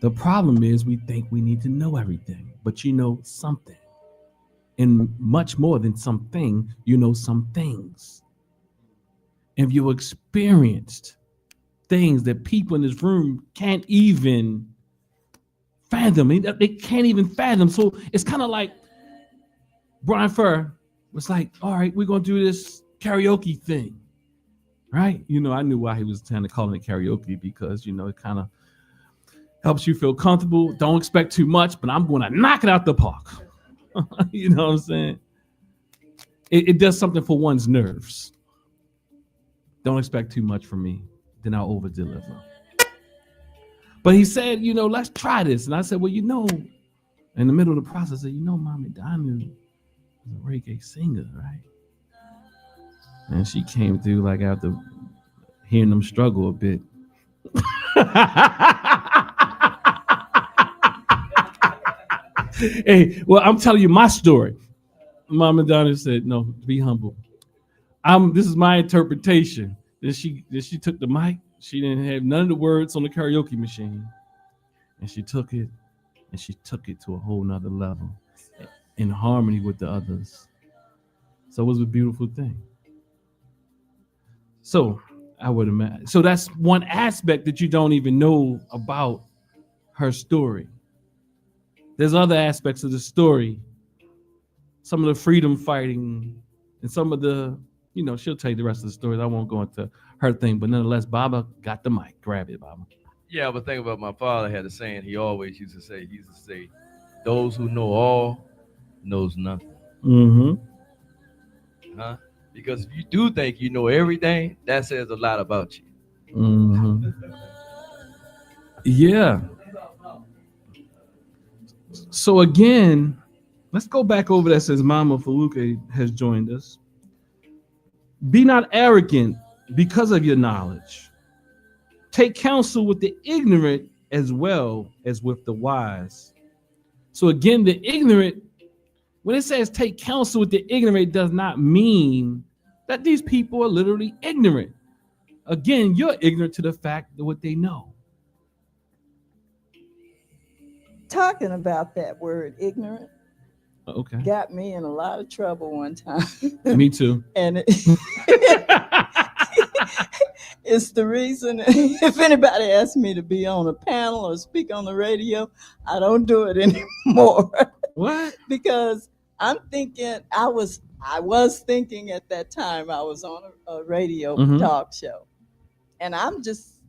A: The problem is we think we need to know everything, but you know something. And much more than something, you know some things. If you experienced things that people in this room can't even fathom, they can't even fathom. So it's kind of like Brian Furr was like, all right, we're going to do this karaoke thing, right? You know, I knew why he was trying to call it karaoke because, you know, it kind of helps you feel comfortable. Don't expect too much, but I'm going to knock it out the park. You know what I'm saying? It does something for one's nerves. Don't expect too much from me, then I'll over deliver. But he said, you know, let's try this. And I said, well, you know, in the middle of the process, I said, you know, Mommy Danu was a reggae singer, right? And she came through like after hearing them struggle a bit. Hey, well, I'm telling you my story. Mama Donna said, no, be humble. This is my interpretation. Then she took the mic. She didn't have none of the words on the karaoke machine. And she took it to a whole nother level in harmony with the others. So it was a beautiful thing. So I would imagine. So that's one aspect that you don't even know about her story. There's other aspects of the story. Some of the freedom fighting and some of the, you know, she'll tell you the rest of the story. I won't go into her thing, but nonetheless, Baba got the mic. Grab it, Baba.
D: Yeah, but think about my father had a saying he always used to say, those who know all knows nothing.
A: Mm-hmm.
D: Huh? Because if you do think you know everything, that says a lot about you.
A: Mm-hmm. Yeah. So again, let's go back over that since Mama Faluke has joined us. Be not arrogant because of your knowledge. Take counsel with the ignorant as well as with the wise. So again, the ignorant, when it says take counsel with the ignorant, does not mean that these people are literally ignorant. Again, you're ignorant to the fact of what they know.
E: Talking about that word ignorant
A: Okay.
E: got me in a lot of trouble one time.
A: Me too.
E: And it's the reason if anybody asks me to be on a panel or speak on the radio, I don't do it anymore.
A: What?
E: Because I'm thinking I was thinking at that time I was on a radio talk show. And I'm just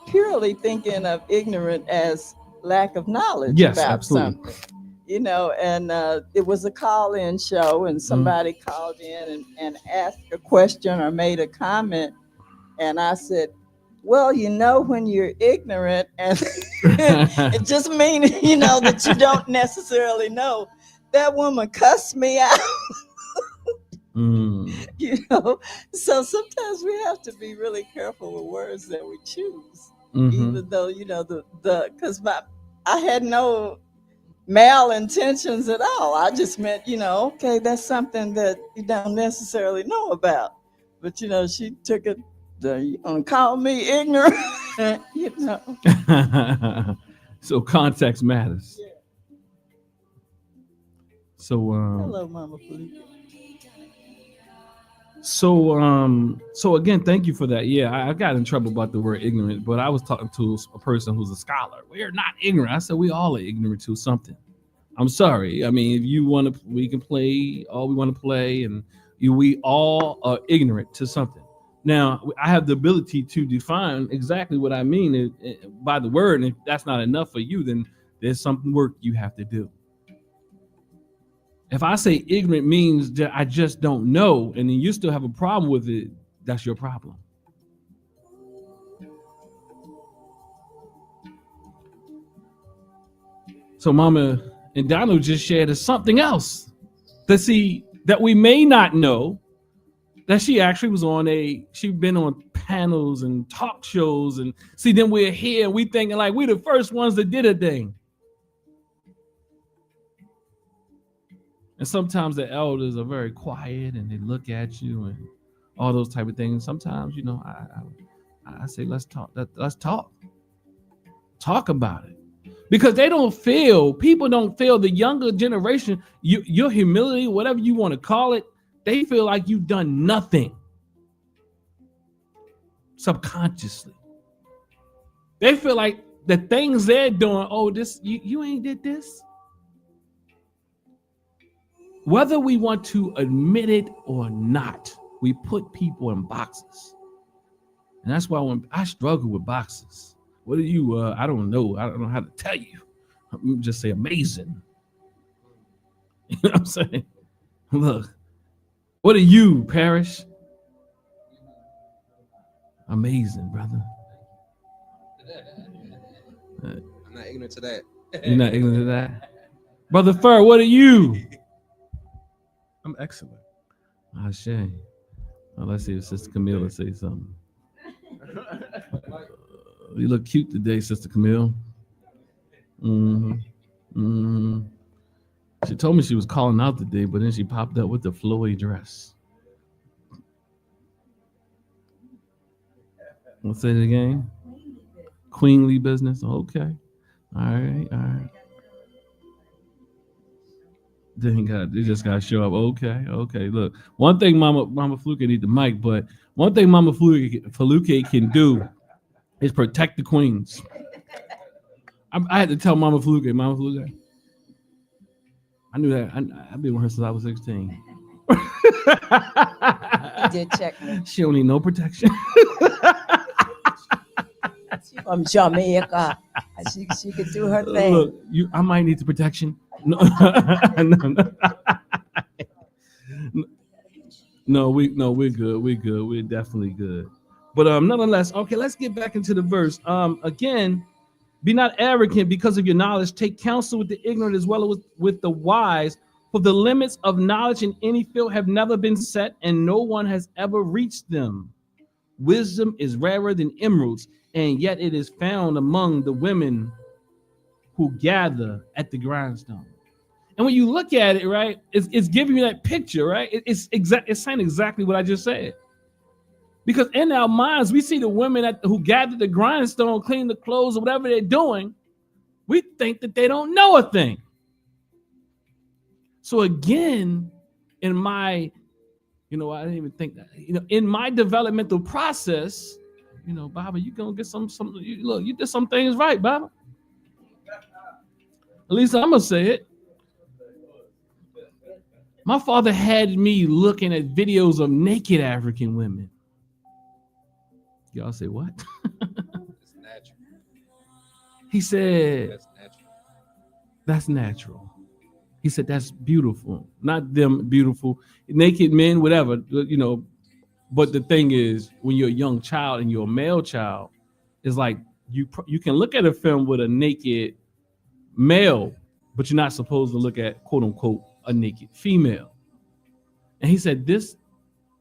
E: purely thinking of ignorant as lack of knowledge
A: Yes,
E: about
A: absolutely.
E: something. You know, and it was a call-in show, and somebody called in and asked a question or made a comment, and I said, well, you know, when you're ignorant, and it just means, you know, that you don't necessarily know. That woman cussed me out. You know, so sometimes we have to be really careful with words that we choose, even though, you know, because I had no malintentions at all. I just meant, you know, okay, that's something that you don't necessarily know about. But, you know, she took it, you gonna call me ignorant, you know.
A: So context matters.
E: Yeah.
A: So
E: hello, Mama Felicia.
A: So again, thank you for that. Yeah, I got in trouble about the word ignorant, but I was talking to a person who's a scholar. We're not ignorant. I said we all are ignorant to something. I'm sorry. I mean, if you want to, we can play all we want to play, and we all are ignorant to something. Now, I have the ability to define exactly what I mean by the word, and if that's not enough for you, then there's some work you have to do. If I say ignorant means that I just don't know, and then you still have a problem with it, that's your problem. So Mama and Donald just shared us something else that we may not know, that she actually was she'd been on panels and talk shows, and see, then we're here and we thinking like we're the first ones that did a thing. And sometimes the elders are very quiet and they look at you and all those type of things. Sometimes, you know, I say, let's talk. Let's talk about it, because people don't feel, the younger generation, your humility, whatever you want to call it, they feel like you've done nothing subconsciously. They feel like the things they're doing, oh, this, you ain't did this. Whether we want to admit it or not, we put people in boxes. And that's why when I struggle with boxes. What are you? I don't know. I don't know how to tell you. I'm just say amazing. You know what I'm saying? Look, what are you, Parrish? Amazing, brother.
C: I'm not ignorant to that.
A: You're not ignorant to that? Brother Fur, what are you?
B: I'm excellent.
A: Ah, shame. Well, let's see if Sister Camille say something. You look cute today, Sister Camille. She told me she was calling out today, but then she popped up with the flowy dress. Let's say it again. Queenly business. Okay. All right. They just gotta show up. Okay. Look, one thing Mama Fluke need the mic, but one thing Mama Fluke can do is protect the queens. I had to tell Mama Fluke, I knew that. I've been with her since I was 16.
E: You did check me.
A: She don't need no protection.
E: From Jamaica. She could do her thing.
A: Look, I might need the protection. No, no, we're good. We're good. We're definitely good. But nonetheless, okay, let's get back into the verse. Again, be not arrogant because of your knowledge. Take counsel with the ignorant as well as with the wise. For the limits of knowledge in any field have never been set, and no one has ever reached them. Wisdom is rarer than emeralds, and yet it is found among the women who gather at the grindstone. And when you look at it, right, it's giving you that picture, right? It's saying exactly what I just said. Because in our minds, we see the women who gather the grindstone, clean the clothes, or whatever they're doing. We think that they don't know a thing. So again, in my, I didn't even think that, in my developmental process, Baba, you gonna get some look, you did some things right, Baba. At least I'm gonna say it. My father had me looking at videos of naked African women. Y'all say what?
C: It's natural.
A: He said,
C: That's natural.
A: that's natural. He said, that's beautiful. Not them beautiful, naked men, whatever, But the thing is, when you're a young child and you're a male child, it's like you can look at a film with a naked male, but you're not supposed to look at, quote unquote, a naked female. And he said, this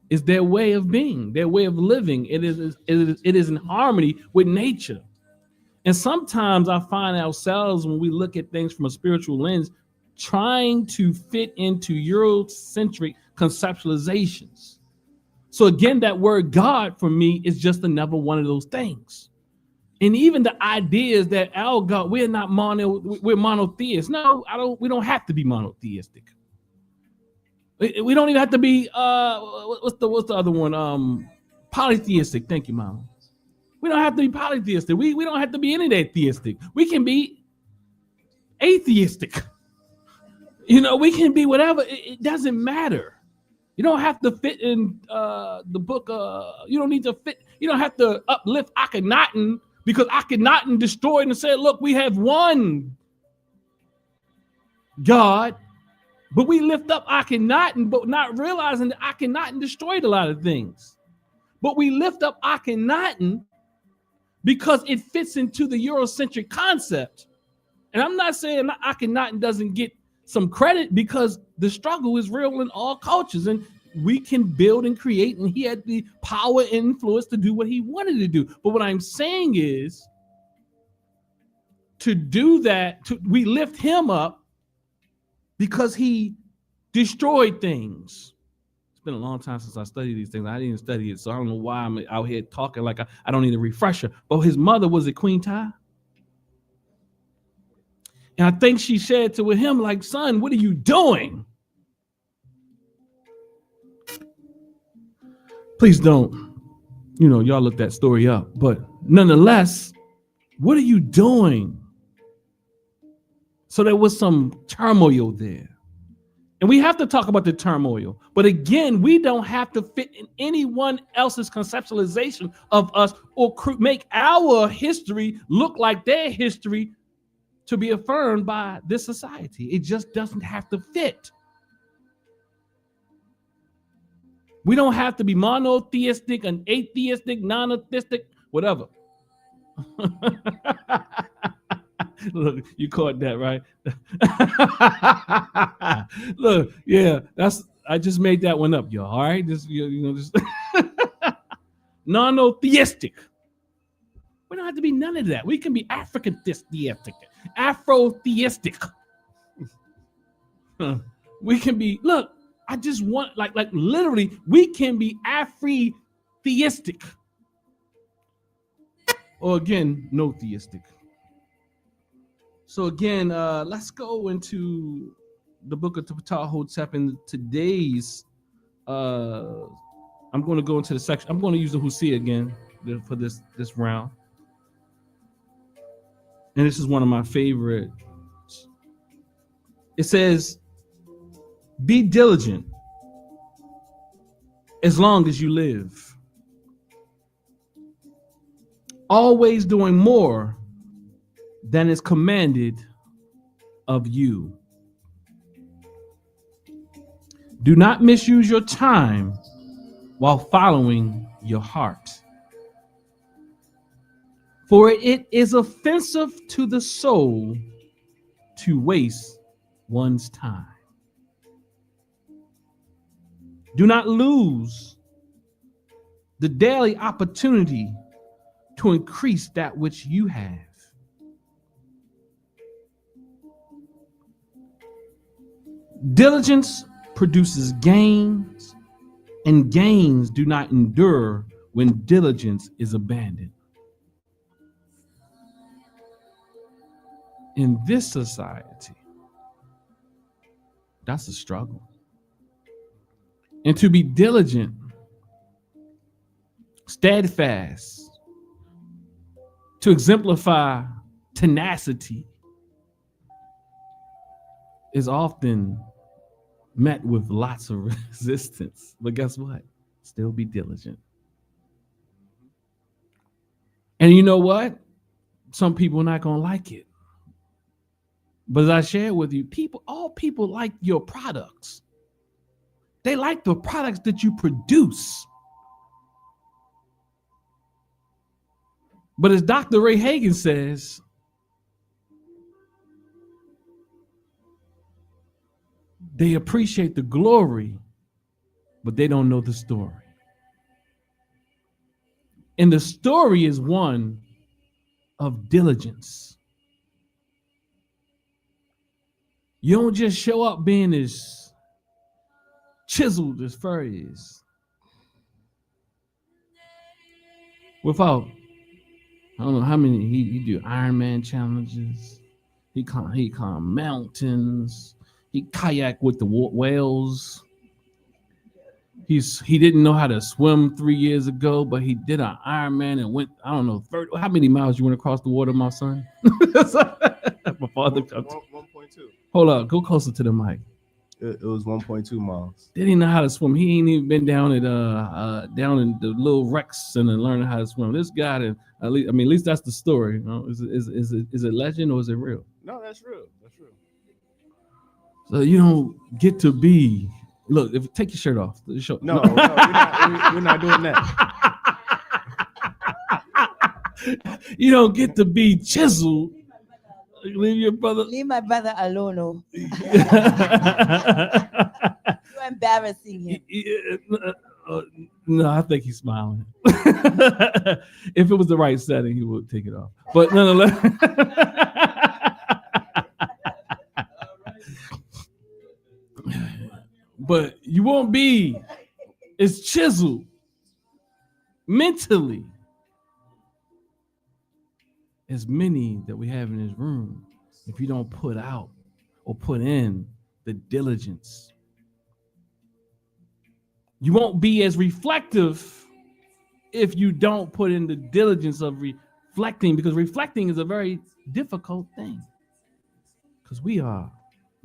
A: is their way of being, their way of living. It is in harmony with nature. And sometimes I find ourselves, when we look at things from a spiritual lens, trying to fit into Eurocentric conceptualizations. So again, that word God for me is just another one of those things. And even the ideas that our God, we're monotheists. No, we don't have to be monotheistic. We don't even have to be what's the other one? Polytheistic. Thank you, Mama. We don't have to be polytheistic. We don't have to be any of that theistic. We can be atheistic. We can be whatever. It doesn't matter. You don't have to fit in the book. You don't need to fit. You don't have to uplift Akhenaten because Akhenaten destroyed and said, look, we have one God. But we lift up Akhenaten, but not realizing that Akhenaten destroyed a lot of things. But we lift up Akhenaten because it fits into the Eurocentric concept. And I'm not saying Akhenaten doesn't get some credit, because the struggle is real in all cultures, and we can build and create, and he had the power and influence to do what he wanted to do. But what I'm saying is, to do that, we lift him up because he destroyed things. It's been a long time since I studied these things. I didn't study it, so I don't know why I'm out here talking like I don't need a refresher. But his mother was a Queen Ty. And I think she said to him, like, son, what are you doing? Please don't, y'all look that story up. But nonetheless, what are you doing? So there was some turmoil there. And we have to talk about the turmoil. But again, we don't have to fit in anyone else's conceptualization of us or make our history look like their history to be affirmed by this society. It just doesn't have to fit. We don't have to be monotheistic and atheistic, non-theistic, whatever. Look, you caught that, right? Look, yeah, I just made that one up, y'all. All right, just just monotheistic. We don't have to be none of that. We can be African theistic, Afro-theistic. We can be, look, I just want, like literally, we can be Afri-theistic. Or again, no theistic. So again, let's go into the book of Ptahhotep in today's, I'm going to go into the section. I'm going to use the Husi again for this round. And this is one of my favorites. It says, be diligent as long as you live, always doing more than is commanded of you. Do not misuse your time while following your heart, for it is offensive to the soul to waste one's time. Do not lose the daily opportunity to increase that which you have. Diligence produces gains, and gains do not endure when diligence is abandoned. In this society, that's a struggle. And to be diligent, steadfast, to exemplify tenacity is often met with lots of resistance. But guess what? Still be diligent. And you know what? Some people are not going to like it. But as I shared with you, all people like your products. They like the products that you produce. But as Dr. Ray Hagan says, they appreciate the glory, but they don't know the story. And the story is one of diligence. You don't just show up being as chiseled as Fur is. Without, I don't know how many, he do Ironman challenges. He climbed mountains. He kayak with the whales. He didn't know how to swim 3 years ago, but he did an Ironman and went, I don't know, 30, how many miles you went across the water, my son? My father comes.
B: 1.2.
A: Hold up, go closer to the mic.
B: It was 1.2 miles.
A: They didn't know how to swim. He ain't even been down at down in the little rec center learning how to swim. This guy, at least that's the story. You know? Is it legend or is it real?
B: No, that's real. That's real.
A: So you don't get to be. Look, take your shirt off.
B: No, we're not doing that.
E: You don't get to be chiseled.
A: Leave your brother.
E: Leave my brother alone. Oh. You're embarrassing him.
A: No, I think he's smiling. If it was the right setting, he would take it off. But nonetheless. But you won't be as chiseled mentally as many that we have in this room if you don't put out or put in the diligence. You won't be as reflective if you don't put in the diligence of reflecting, because reflecting is a very difficult thing, because we are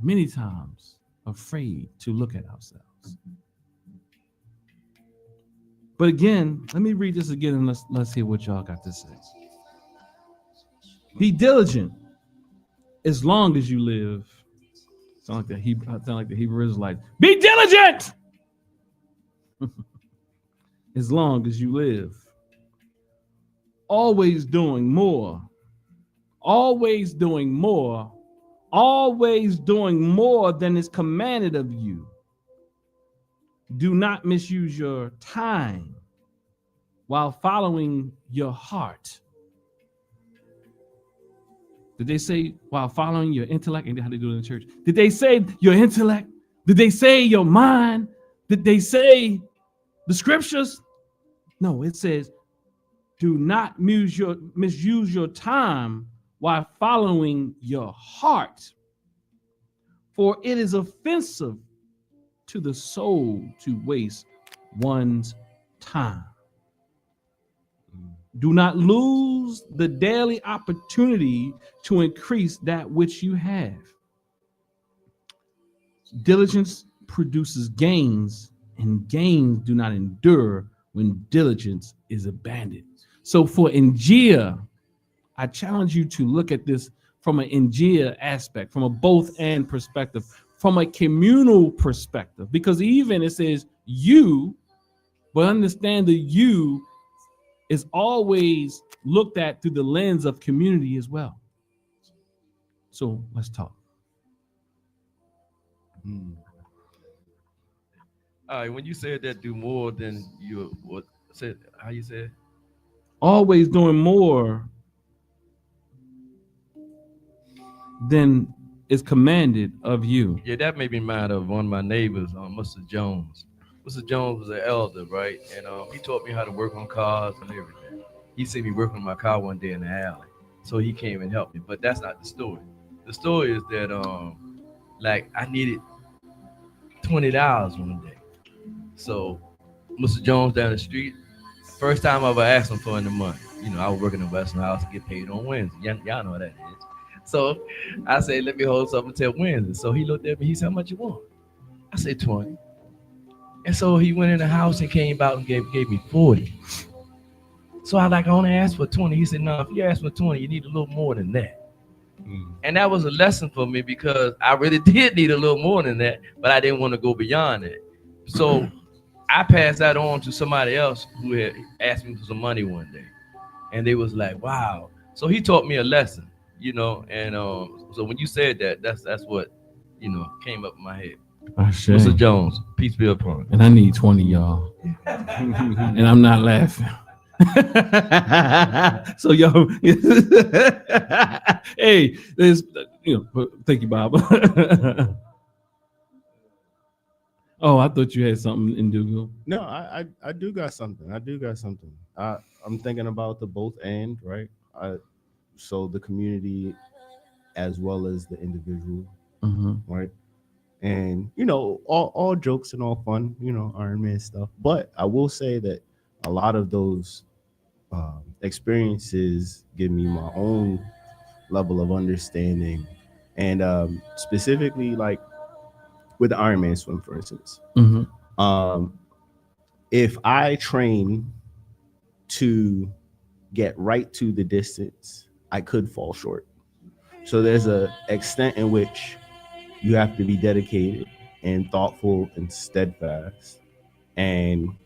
A: many times afraid to look at ourselves. But again, let me read this again and let's hear what y'all got to say. Be diligent as long as you live. Sound like the Hebrew Israelites. Be diligent as long as you live. Always doing more. Always doing more. Always doing more than is commanded of you. Do not misuse your time while following your heart. Did they say while following your intellect? And how they do it in the church. Did they say your intellect? Did they say your mind? Did they say the scriptures? No, it says do not misuse your time while following your heart, for it is offensive to the soul to waste one's time. Do not lose the daily opportunity to increase that which you have. Diligence produces gains, and gains do not endure when diligence is abandoned. So for Njia, I challenge you to look at this from an Njia aspect, from a both and perspective, from a communal perspective, because even it says you, but understand the you is always looked at through the lens of community as well. So let's talk.
D: All right, when you said that, do more than you what said, how you said?
A: Always doing more than is commanded of you.
D: Yeah, that made me mind of one of my neighbors, Mr. Jones. Mr. Jones was an elder, right? And he taught me how to work on cars and everything. He seen me working on my car one day in the alley, so he came and helped me. But that's not the story. The story is that like I needed $20 one day. So Mr. Jones down the street, first time I ever asked him for any money. You know, I was working in Westinghouse to get paid on Wednesday. Y'all know what that is. So I said, let me hold something until Wednesday. So he looked at me, he said, how much you want? I said 20. And so he went in the house and came out and gave me 40. So I only asked for 20. He said, no, if you ask for 20, you need a little more than that. And that was a lesson for me because I really did need a little more than that, but I didn't want to go beyond it. So I passed that on to somebody else who had asked me for some money one day. And they was like, wow. So he taught me a lesson, you know, and so when you said that, that's what, you know, came up in my head. Mr. Jones, peace be upon you.
A: And I need 20, y'all. And I'm not laughing. So yo, hey, there's, you know, thank you, Bob. Oh, I thought you had something in Dougal.
B: No, I do got something. I'm thinking about the both and, right? So the community as well as the individual, right? And, you know, all jokes and all fun, you know, Iron Man stuff. But I will say that a lot of those experiences give me my own level of understanding. And specifically, like with the Iron Man swim, for instance, if I train to get right to the distance, I could fall short. So there's a extent in which you have to be dedicated and thoughtful and steadfast. And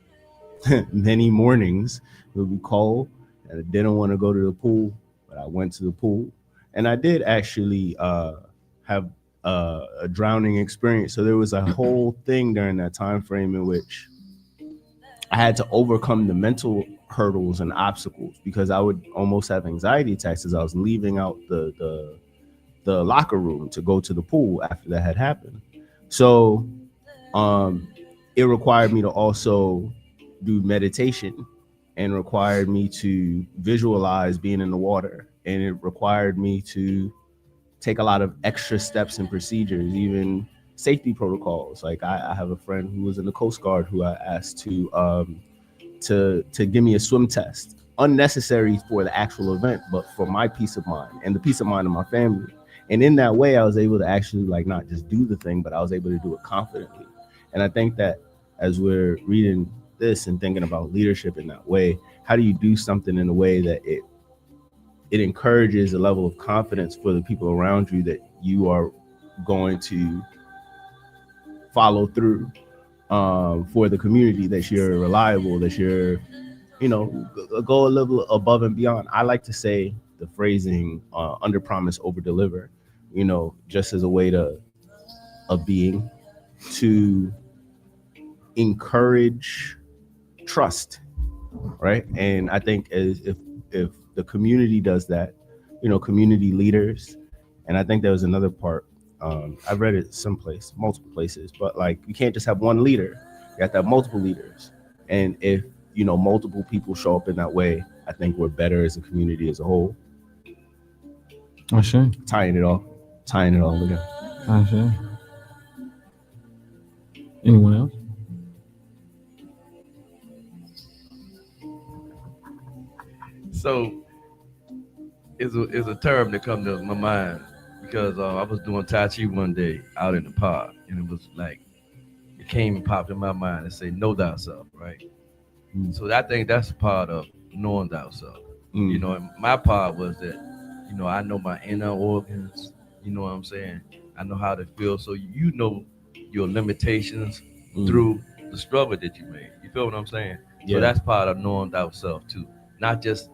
B: many mornings it would be cold and I didn't want to go to the pool, but I went to the pool. And I did actually have a drowning experience. So there was a whole thing during that time frame in which I had to overcome the mental hurdles and obstacles because I would almost have anxiety attacks as I was leaving out the locker room to go to the pool after that had happened. So it required me to also do meditation and required me to visualize being in the water. And it required me to take a lot of extra steps and procedures, even safety protocols. Like I have a friend who was in the Coast Guard who I asked to give me a swim test, unnecessary for the actual event, but for my peace of mind and the peace of mind of my family. And in that way, I was able to actually like not just do the thing, but I was able to do it confidently. And I think that as we're reading this and thinking about leadership in that way, how do you do something in a way that it encourages a level of confidence for the people around you that you are going to follow through for the community, that you're reliable, that you're, you know, go a little above and beyond. I like to say the phrasing under promise, over deliver, you know, just as a way of being to encourage trust, right? And I think if the community does that, you know, community leaders, and I think there was another part, I've read it someplace, multiple places, but like you can't just have one leader, you have to have multiple leaders. And if, you know, multiple people show up in that way, I think we're better as a community as a whole.
A: Sure.
B: Tying it all together.
A: Sure. Anyone else?
D: So it's a term that comes to my mind because I was doing Tai Chi one day out in the park, and it was like it came and popped in my mind and say, know thyself, right? So I think that's a part of knowing thyself. You know, and my part was that, you know, I know my inner organs. You know what I'm saying? I know how to feel. So you know your limitations through the struggle that you made. You feel what I'm saying? So
B: Yeah.
D: that's part of knowing thyself too. Not just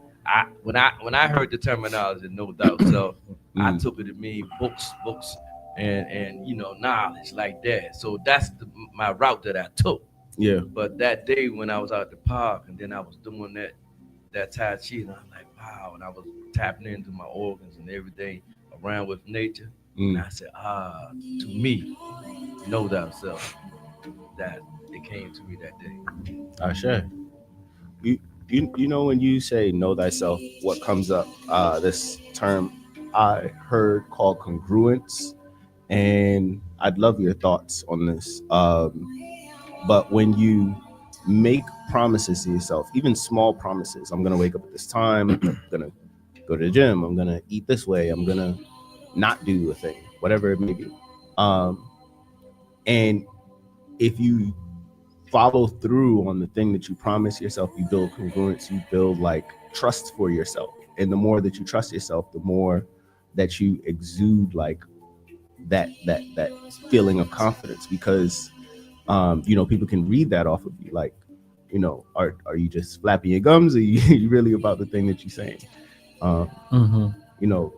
D: when I heard the terminology know thyself, I took it to mean books, and you know knowledge like that. So that's my route that I took.
B: Yeah.
D: But that day when I was out at the park and then I was doing that Tai Chi, and I'm like, wow, and I was tapping into my organs and everything around with nature. And I said, to me, know thyself. That it came to me that day.
B: Ashe. You know when you say know thyself, what comes up? This term I heard called congruence, and I'd love your thoughts on this. But when you make promises to yourself, even small promises, I'm gonna wake up at this time, I'm gonna go to the gym, I'm gonna eat this way, I'm gonna not do a thing, whatever it may be. And if you follow through on the thing that you promise yourself, you build congruence, you build like trust for yourself. And the more that you trust yourself, the more that you exude like that feeling of confidence, because you know, people can read that off of you. Like, you know, are you just flapping your gums, or you really about the thing that you're saying? You know,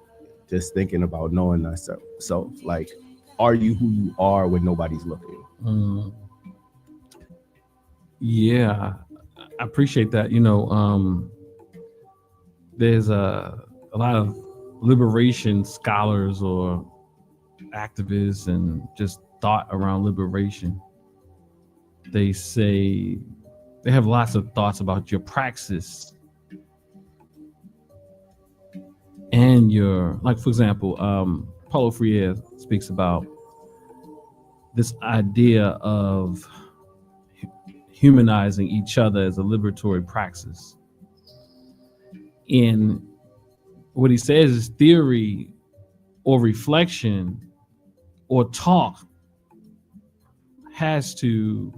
B: just thinking about knowing thyself. So like, are you who you are when nobody's looking?
A: Yeah, I appreciate that. You know, there's a lot of liberation scholars or activists and just thought around liberation. They say they have lots of thoughts about your praxis and your, like, for example, Paulo Freire speaks about this idea of humanizing each other as a liberatory praxis. And what he says is theory or reflection or talk has to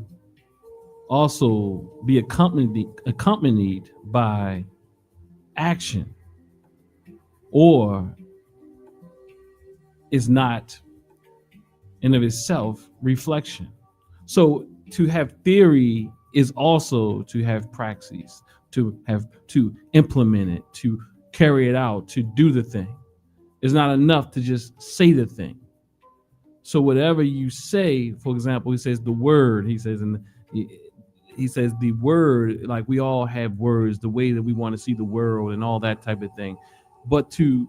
A: also be accompanied by action, or is not in of itself reflection. So to have theory is also to have praxis, to implement it, to carry it out, to do the thing. It's not enough to just say the thing. So whatever you say, for example, he says the word, he says the word, like we all have words, the way that we want to see the world and all that type of thing. But to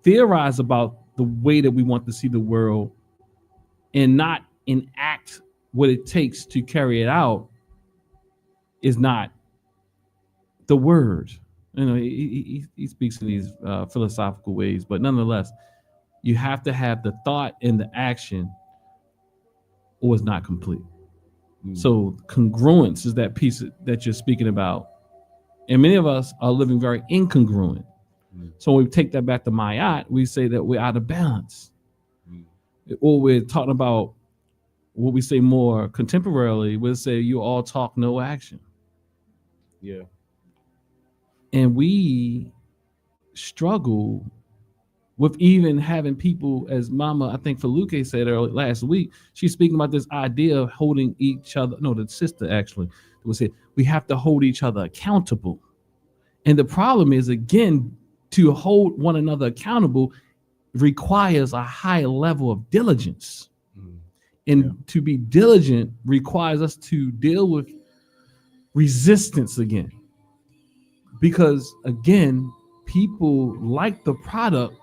A: theorize about the way that we want to see the world and not enact what it takes to carry it out is not the word. You know, he speaks in these philosophical ways, but nonetheless, you have to have the thought and the action, or it's not complete. So congruence is that piece that you're speaking about. And many of us are living very incongruent. So when we take that back to Mayat, we say that we're out of balance. Or we're talking about what we say more contemporarily, we'll say you all talk, no action.
B: Yeah.
A: And we struggle with even having people, as Mama, I think Faluke said last week, she's speaking about this idea of holding each other. No, the sister actually was saying we have to hold each other accountable. And the problem is, again, to hold one another accountable requires a high level of diligence. And to be diligent requires us to deal with resistance again. Because again, people like the product,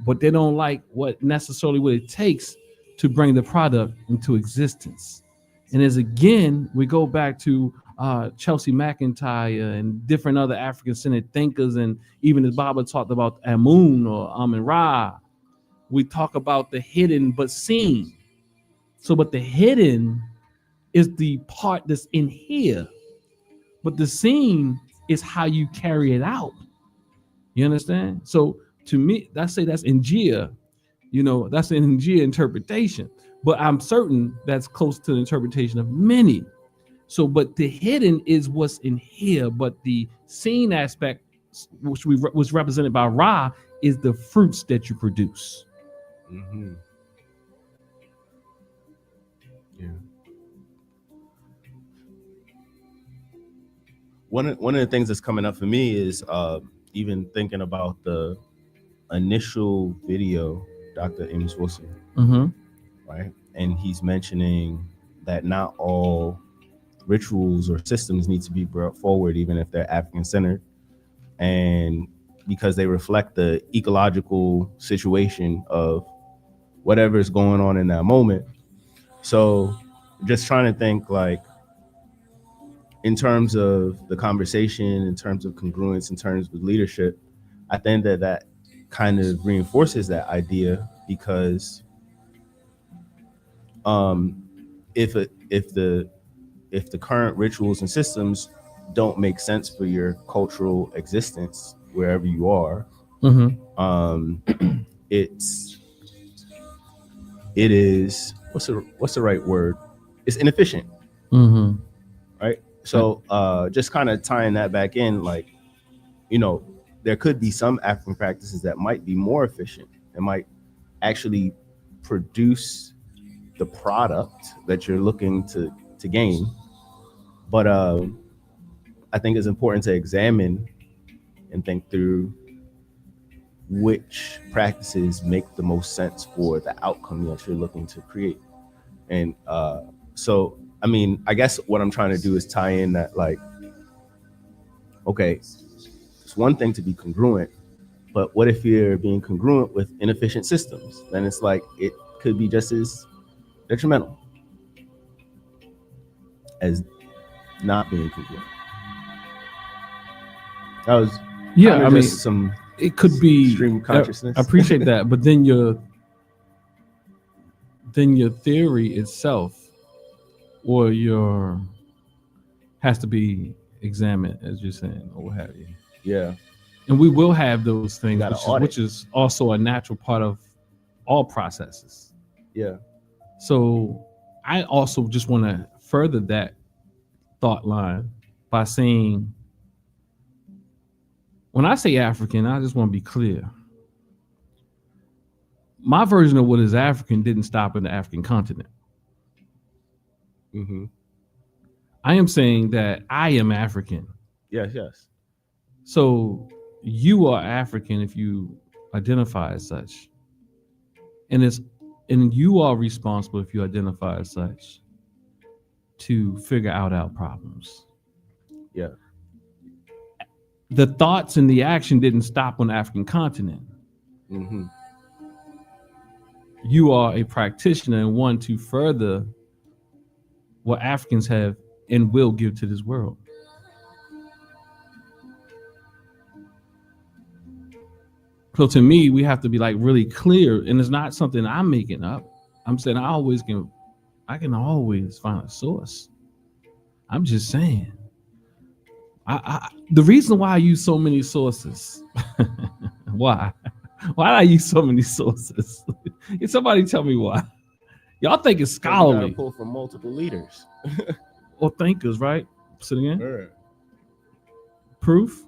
A: but they don't like what it takes to bring the product into existence. And as again, we go back to Chelsea McIntyre and different other African-centered thinkers, and even as Baba talked about Amun or Amun Ra, we talk about the hidden but seen. So, but the hidden is the part that's in here, but the seen is how you carry it out. You understand? So to me, that's Njia. You know, that's an Njia interpretation, but I'm certain that's close to the interpretation of many. So, but the hidden is what's in here, but the seen aspect which represented by Ra, is the fruits that you produce.
B: Mm-hmm. Yeah. One of the things that's coming up for me is even thinking about the initial video, Dr. Amos Wilson,
A: Mm-hmm.
B: right? And he's mentioning that not all rituals or systems need to be brought forward, even if they're African-centered, and because they reflect the ecological situation of whatever is going on in that moment. So just trying to think, like, in terms of the conversation, in terms of congruence, in terms of leadership, I think that kind of reinforces that idea, because if the current rituals and systems don't make sense for your cultural existence wherever you are, it is what's the right word? It's inefficient, right? So just kind of tying that back in, like, you know, there could be some African practices that might be more efficient and might actually produce the product that you're looking to gain. But I think it's important to examine and think through which practices make the most sense for the outcome that you're looking to create. And so, I mean, I guess what I'm trying to do is tie in that, like, okay, it's one thing to be congruent, but what if you're being congruent with inefficient systems? Then it's like, it could be just as detrimental as not being congruent. That was
A: I mean,
B: some
A: it could be
B: stream consciousness.
A: I appreciate that, but then your theory itself, or your, has to be examined, as you're saying, or what have you.
B: Yeah.
A: And we will have those things, which is also a natural part of all processes.
B: Yeah.
A: So I also just want to further that thought line by saying, when I say African, I just want to be clear. My version of what is African didn't stop in the African continent.
B: Mm-hmm.
A: I am saying that I am African.
B: Yes, yes.
A: So you are African if you identify as such. And you are responsible, if you identify as such, to figure out our problems.
B: Yeah.
A: The thoughts and the action didn't stop on the African continent.
B: Mm-hmm.
A: You are a practitioner and one to further what Africans have and will give to this world. So to me, we have to be like really clear, and it's not something I'm making up. I'm saying I can always find a source. I'm just saying. The reason why I use so many sources, why do I use so many sources? Can somebody tell me why? Y'all think it's scholarly.
B: You pull from multiple leaders.
A: Or thinkers, right? Say it again.
B: Sure.
A: Proof.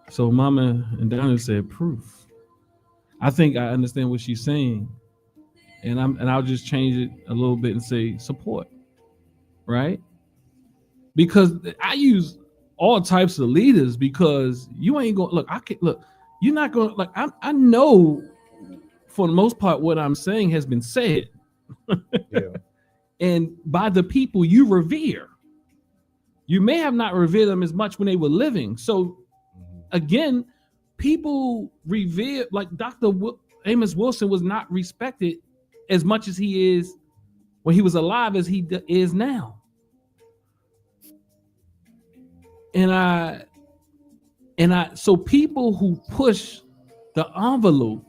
A: So Mama and Donna said proof. I think I understand what she's saying, and I'll just change it a little bit and say support, right? Because I use all types of leaders, because you ain't going look. You're not going to I know for the most part what I'm saying has been said,
B: Yeah.
A: and by the people you revere. You may have not revered them as much when they were living. So again, people revere, like Dr. Amos Wilson was not respected as much as he is when he was alive as he is now. So people who push the envelope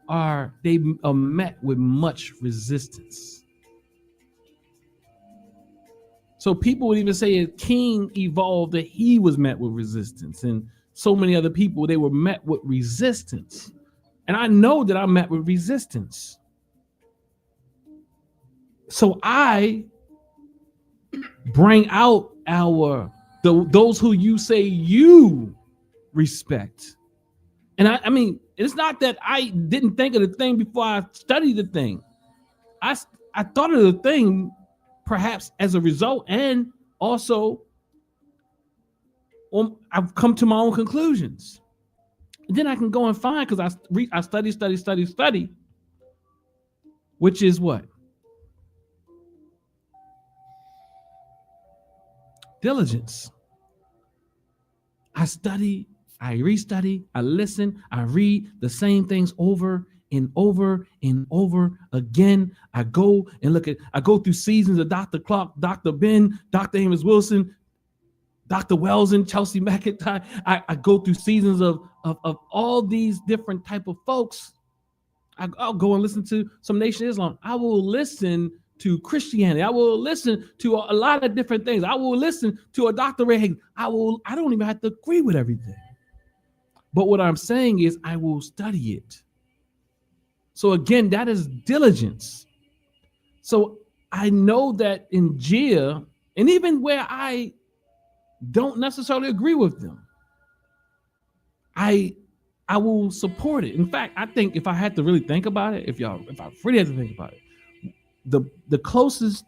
A: are met with much resistance. So people would even say, as King evolved, that he was met with resistance, and so many other people, they were met with resistance. And I know that I'm met with resistance. So I bring out our those who you say you respect. And I mean, it's not that I didn't think of the thing before I studied the thing. I thought of the thing perhaps as a result, and also I've come to my own conclusions. And then I can go and find, because I study, which is what? Diligence. I study, I restudy, I listen, I read the same things over and over and over again. I go through seasons of Dr. Clark, Dr. Ben, Dr. Amos Wilson, Dr. Wells, Chelsea McIntyre. I go through seasons of all these different type of folks. I'll go and listen to some Nation of Islam. I will listen to Christianity. I will listen to a lot of different things. I will listen to a Dr. Ray Hagen. I don't even have to agree with everything. But what I'm saying is I will study it. So again, that is diligence. So I know that in Njia, and even where I don't necessarily agree with them, I will support it. In fact, I think if I had to really think about it, if I really had to think about it, the closest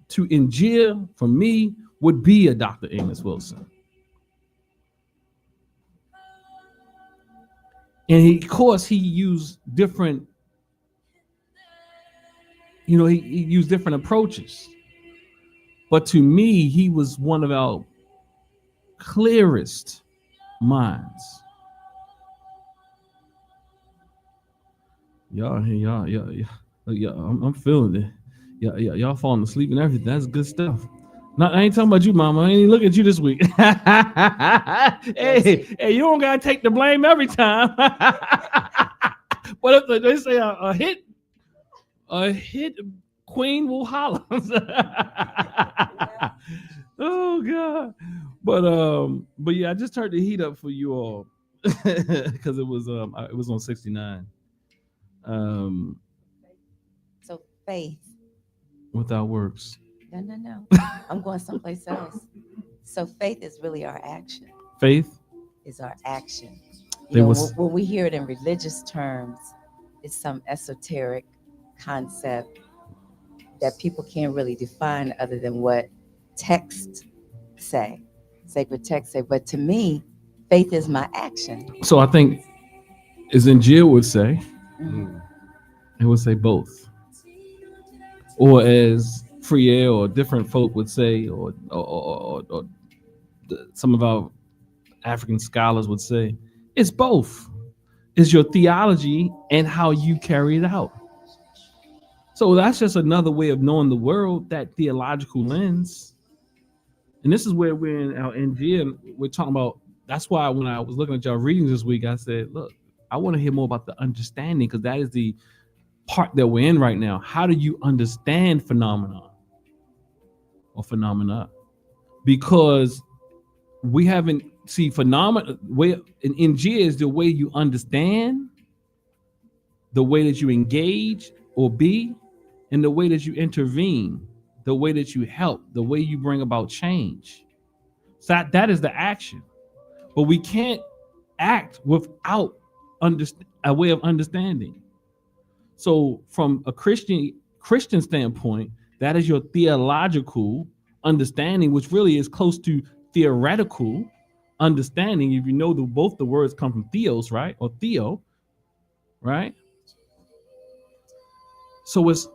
A: to Njia for me would be a Dr. Amos Wilson. And of course, he used different, he used different approaches. But to me, he was one of our clearest minds. Y'all, I'm feeling it. Y'all falling asleep and everything. That's good stuff. No, I ain't talking about you, Mama. I ain't even looking at you this week. hey, you don't gotta take the blame every time. But if they say a hit queen will holler. Oh God. But yeah, I just turned the heat up for you all because it was on 69.
G: So faith.
A: Without works.
G: No. I'm going someplace else. So faith is really our action.
A: Faith
G: is our action. When we hear it in religious terms, it's some esoteric concept that people can't really define other than what texts say, sacred texts say. But to me, faith is my action.
A: So I think, as Njia would say, it would say both. Or as Friere or different folk would say, or some of our African scholars would say, it's both. It's your theology and how you carry it out. So that's just another way of knowing the world, that theological lens. And this is where we're in our Njia, we're talking about. That's why when I was looking at y'all readings this week, I said, look, I want to hear more about the understanding, because that is the part that we're in right now. How do you understand phenomenon or phenomena? Because we haven't phenomena. Way in Njia is the way you understand, the way that you engage or be, and the way that you intervene, the way that you help, the way you bring about change. So that is the action. But we can't act without a way of understanding. So from a Christian standpoint, that is your theological understanding, which really is close to theoretical understanding. If you know both the words come from theos, right? Or theo, right? So it's,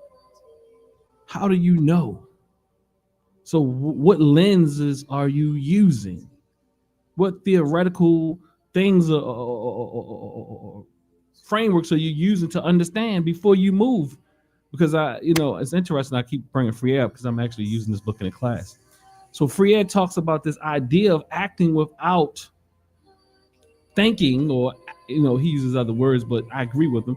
A: how do you know? So what lenses are you using? What theoretical things or frameworks are you using to understand before you move? Because it's interesting. I keep bringing Friere up because I'm actually using this book in a class. So Friere talks about this idea of acting without thinking, or he uses other words, but I agree with him.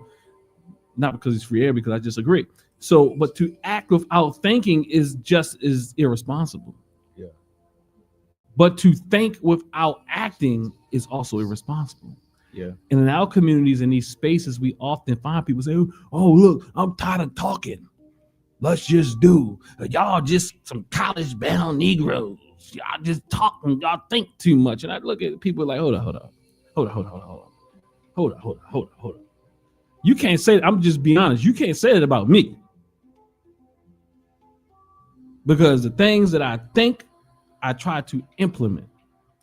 A: Not because he's Friere, because I just agree. So, but to act without thinking is irresponsible.
B: Yeah.
A: But to think without acting is also irresponsible.
B: Yeah.
A: And in our communities, in these spaces, we often find people say, oh, look, I'm tired of talking. Let's just do. Y'all just some college-bound Negroes. y'all just talk and y'all think too much. And I look at people like, hold on. You can't say that. I'm just being honest. You can't say it about me. Because the things that I think, I try to implement.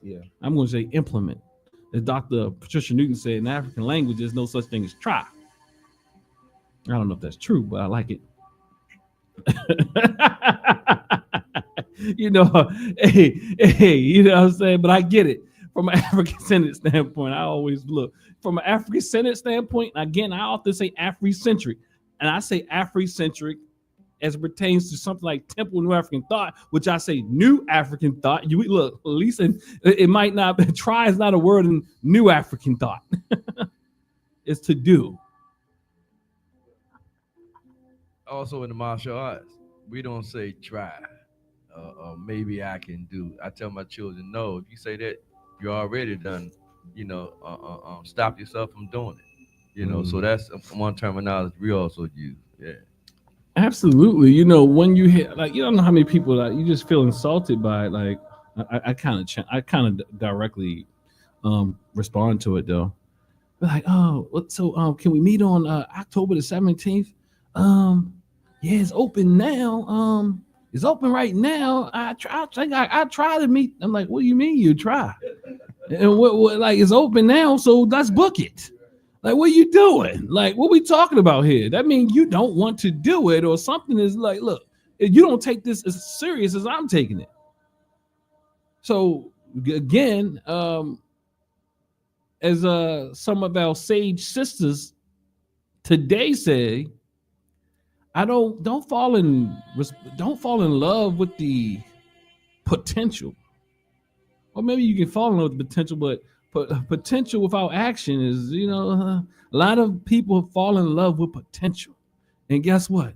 B: Yeah.
A: I'm going to say implement. As Dr. Patricia Newton said, in African language, there's no such thing as try. I don't know if that's true, but I like it. You know, hey, you know what I'm saying? But I get it. From an African-centered standpoint, I always look. From an African-centered standpoint, again, I often say Afrocentric. And I say Afrocentric as it pertains to something like Temple New African Thought, which I say New African Thought. You look, at least it might not, try is not a word in New African Thought. It's to do.
D: Also in the martial arts, we don't say try. Maybe I can do. I tell my children, no, if you say that, you're already done, stop yourself from doing it. So that's one terminology we also use. Yeah.
A: Absolutely. When you hear, like, you don't know how many people that you just feel insulted by it. Like, I kind of directly respond to it though. Like, oh, so can we meet on October the 17th? Yeah, it's open now. It's open right now. I try to meet. I'm like, what do you mean you try? And what like it's open now, so let's book it. Like, what are you doing? Like, what we talking about here? That means you don't want to do it, or something is like, look, if you don't take this as serious as I'm taking it. So again, as some of our sage sisters today say, don't fall in love with the potential. Or maybe you can fall in love with the potential, but potential without action is, a lot of people fall in love with potential. And guess what?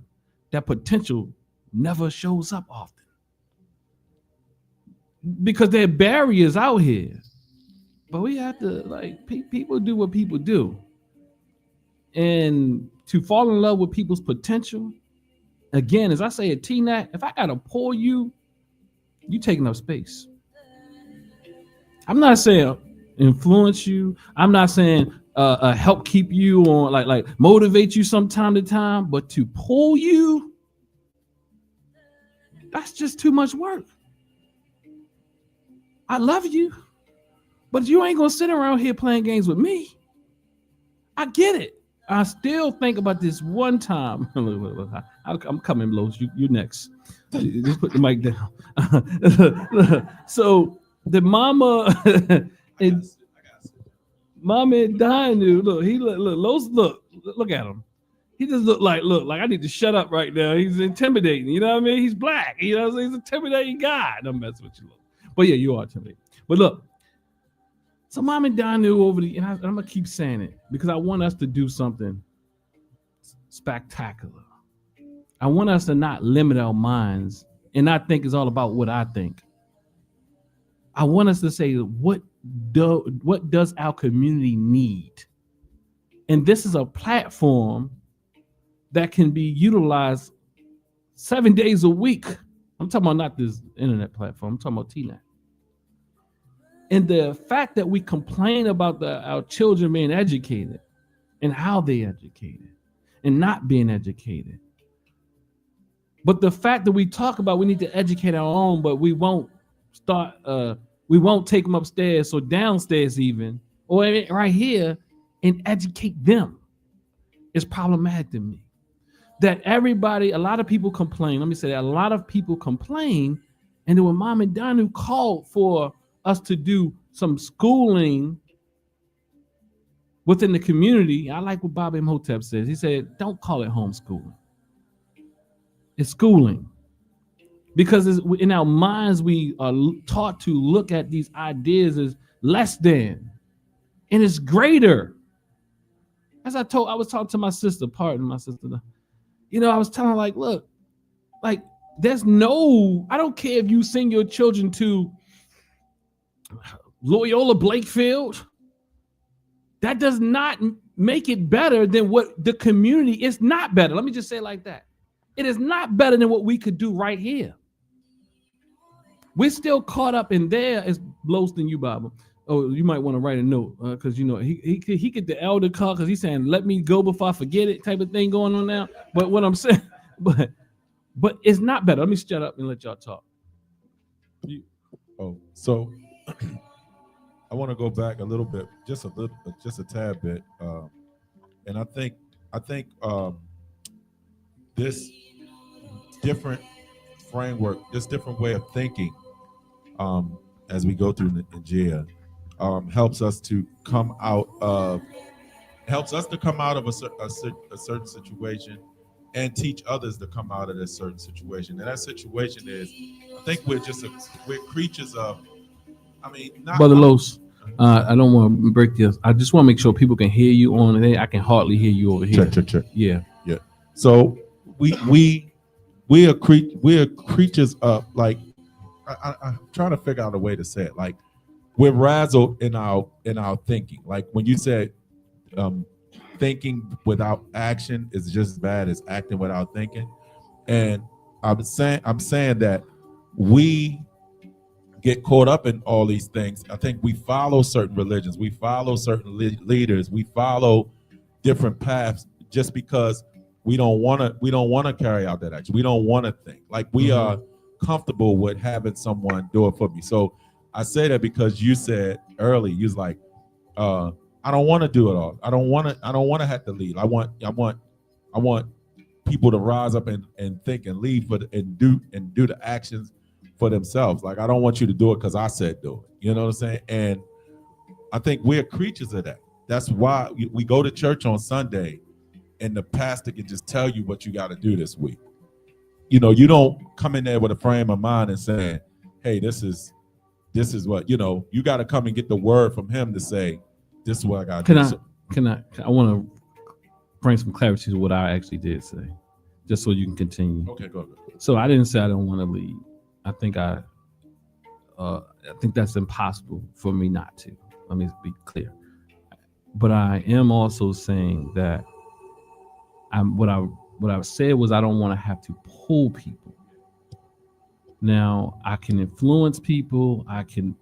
A: That potential never shows up often. Because there are barriers out here. But we have to, like, people do what people do. And to fall in love with people's potential, again, as I say at TNAC, if I gotta pull you, you taking up space. I'm not saying influence you. I'm not saying help keep you on, like motivate you some time to time, but to pull you, that's just too much work. I love you, but you ain't gonna sit around here playing games with me. I get it. I still think about this one time. I'm coming, Los. You next. Just put the mic down. So the mama and Dinu, look at him. He just look like I need to shut up right now. He's intimidating. You know what I mean? He's black. You know what I'm saying? He's an intimidating guy. Don't mess with you. But yeah, you are intimidating. But look. So Mom and Danu over the, and I'm gonna keep saying it because I want us to do something spectacular. I want us to not limit our minds and not think it's all about what I think. I want us to say, what does our community need? And this is a platform that can be utilized 7 days a week. I'm talking about not this internet platform. I'm talking about TNAC. And the fact that we complain about our children being educated and how they educated and not being educated. But the fact that we talk about we need to educate our own, but we won't take them upstairs or downstairs even, or right here and educate them is problematic to me. That a lot of people complain. Let me say that a lot of people complain. And then when Mom and Danu called for us to do some schooling within the community, I like what Bob Ptahhotep says. He said, don't call it homeschooling. It's schooling. Because in our minds, we are taught to look at these ideas as less than, and it's greater. As I was talking to my sister, I was telling her, like, look, like, I don't care if you send your children to Loyola Blakefield. That does not make it better than what the community is. Not better. Let me just say it like that. It is not better than what we could do right here. We're still caught up in there as Los than you, Bible. Oh, you might want to write a note because you know he get the elder call because he's saying let me go before I forget it type of thing going on now. But what I'm saying, but it's not better. Let me shut up and let y'all talk.
H: So I want to go back a little bit, just a tad bit, and I think this different framework, this different way of thinking, as we go through Njia, helps us to come out of a certain situation and teach others to come out of this certain situation. And that situation is, I think we're creatures of,
A: Brother Los, I don't want to break this. I just want to make sure people can hear you on there. I can hardly hear you over here.
H: Check.
A: Yeah.
H: So we are creatures of, like, I'm trying to figure out a way to say it. Like, we're razzled in our thinking. Like when you said thinking without action is just as bad as acting without thinking. And I'm saying that we get caught up in all these things. I think we follow certain religions, we follow certain leaders, we follow different paths just because we don't want to carry out that action. We don't want to think. Like we are comfortable with having someone do it for me. So I say that because you said early, you was like, I don't want to do it all. I don't want to have to lead. I want people to rise up and think and lead and do the actions for themselves. Like, I don't want you to do it because I said do it. You know what I'm saying? And I think we're creatures of that. That's why we go to church on Sunday and the pastor can just tell you what you got to do this week. You know, you don't come in there with a frame of mind and saying, hey, this is what, you know, you got to come and get the word from him to say, this is what I got to do.
A: I want to bring some clarity to what I actually did say, just so you can continue.
H: Okay, go ahead.
A: So I didn't say I don't want to lead. I think that's impossible for me not to. Let me be clear. But I am also saying that what I said was I don't want to have to pull people. Now I can influence people. I can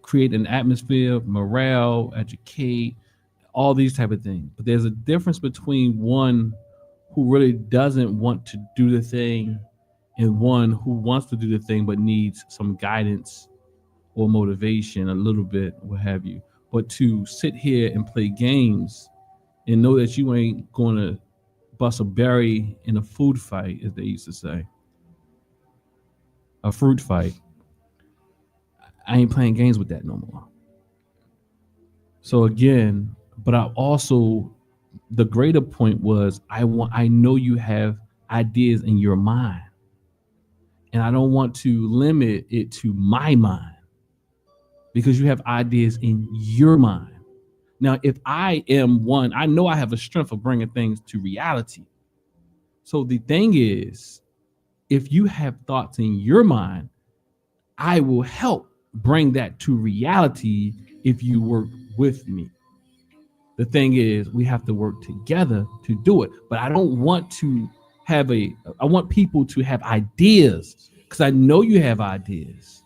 A: create an atmosphere, morale, educate, all these type of things. But there's a difference between one who really doesn't want to do the thing and one who wants to do the thing but needs some guidance or motivation, a little bit, what have you. But to sit here and play games and know that you ain't going to bust a berry in a food fight, as they used to say, a fruit fight, I ain't playing games with that no more. So again, but I also, the greater point was I know you have ideas in your mind, and I don't want to limit it to my mind because you have ideas in your mind. Now, if I am one, I know I have a strength of bringing things to reality. So the thing is, if you have thoughts in your mind, I will help bring that to reality if you work with me. The thing is, we have to work together to do it. But I don't want to have I want people to have ideas because I know you have ideas.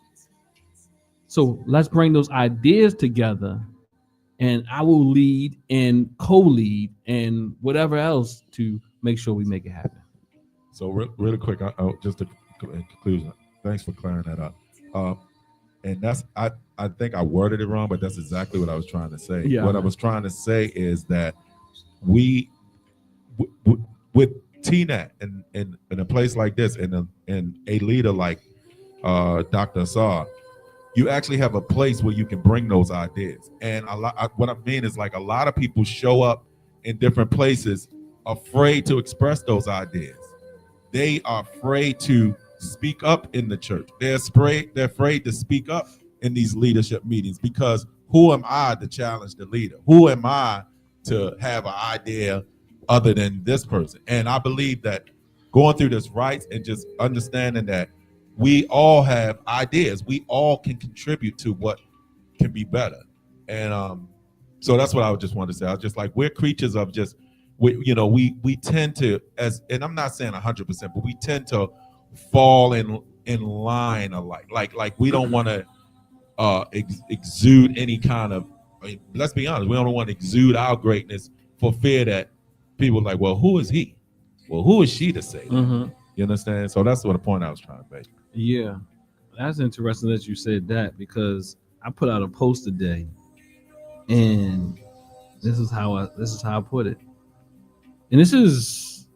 A: So let's bring those ideas together and I will lead and co-lead and whatever else to make sure we make it happen.
H: So really quick, just a conclusion. Thanks for clearing that up. And that's, I think I worded it wrong, but that's exactly what I was trying to say.
A: Yeah.
H: What I was trying to say is that we, with TNAT in a place like this, and a leader like Dr. Assar, you actually have a place where you can bring those ideas. And what I mean is, like, a lot of people show up in different places afraid to express those ideas. They are afraid to speak up in the church. They're afraid to speak up in these leadership meetings because who am I to challenge the leader? Who am I to have an idea other than this person? And I believe that going through this rites and just understanding that we all have ideas, we all can contribute to what can be better. And so that's what I would just want to say. I was just like, we're creatures of just, we tend to, and I'm not saying 100%, but we tend to fall in in line alike. Like we don't want to exude any kind of. I mean, let's be honest. We don't want to exude our greatness for fear that people are like, well, who is he? Well, who is she to say that?
A: Mm-hmm.
H: You understand? So that's what the point I was trying to make.
A: Yeah, that's interesting that you said that, because I put out a post today, and this is how I put it. And this is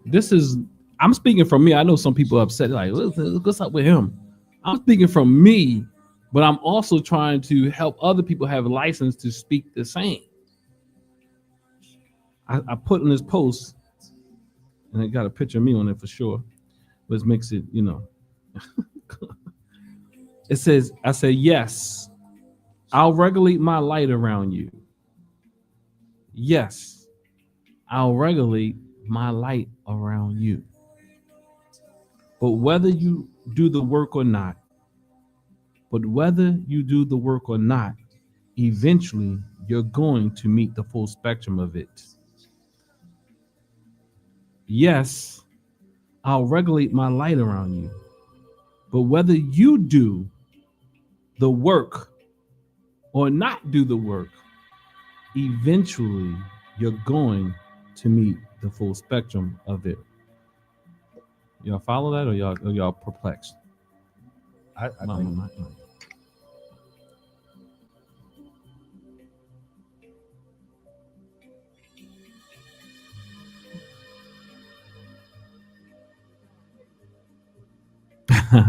A: I'm speaking from me. I know some people are upset, like, what's up with him? I'm speaking from me, but I'm also trying to help other people have a license to speak the same. I put in this post, and it got a picture of me on it for sure, which makes it, it says, I say, yes, I'll regulate my light around you. Yes, I'll regulate my light around you. But whether you do the work or not, eventually you're going to meet the full spectrum of it. Yes, I'll regulate my light around you. But whether you do the work or not do the work, eventually you're going to meet the full spectrum of it. Y'all follow that, or y'all perplexed?
B: I think.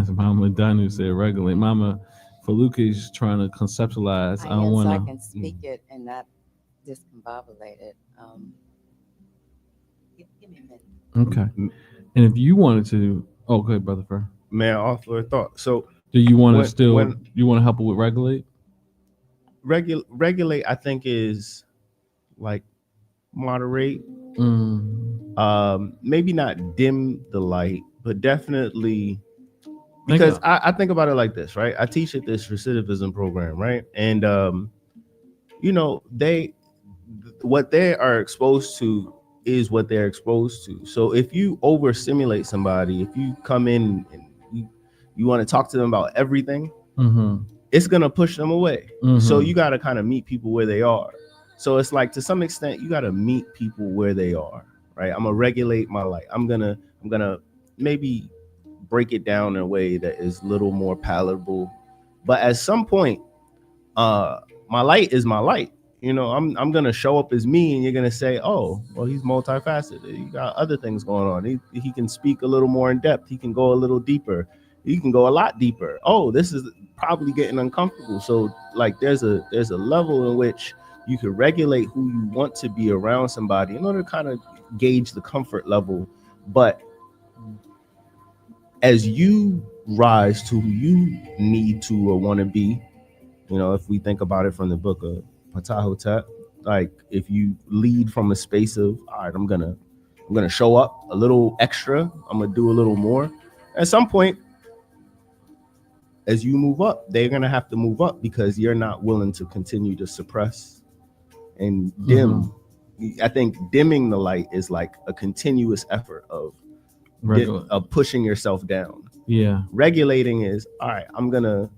A: Mama Danu said regulate. Mama Faluka is trying to conceptualize. I don't want to.
G: I can speak it and not discombobulate it. Give me a minute.
A: Okay. And if you wanted to, okay, Brother Fur.
B: May I offer a thought? So,
A: do you want to you want to help her with regulate?
B: Regulate, I think, is like moderate. Maybe not dim the light, but definitely, because I think about it like this, right? I teach at this recidivism program, right? And what they are exposed to is what they're exposed to. So if you overstimulate somebody, if you come in and you want to talk to them about everything, it's gonna push them away. So you got to kind of meet people where they are. So it's like, to some extent, you got to meet people where they are, right? I'm gonna regulate my light. I'm gonna maybe break it down in a way that is a little more palatable. But at some point, my light is my light. I'm gonna show up as me, and you're gonna say, oh, well, he's multifaceted. You got other things going on. He can speak a little more in depth. He can go a little deeper. He can go a lot deeper. Oh, this is probably getting uncomfortable. So like, there's a level in which you can regulate who you want to be around somebody in order to kind of gauge the comfort level. But as you rise to who you need to or want to be, if we think about it from the book of Ptahhotep, like, if you lead from a space of, all right, I'm gonna show up a little extra, I'm gonna do a little more. At some point, as you move up, they're gonna have to move up, because you're not willing to continue to suppress and dim. I think dimming the light is like a continuous effort of pushing yourself down. Yeah. Regulating is, all right, I'm gonna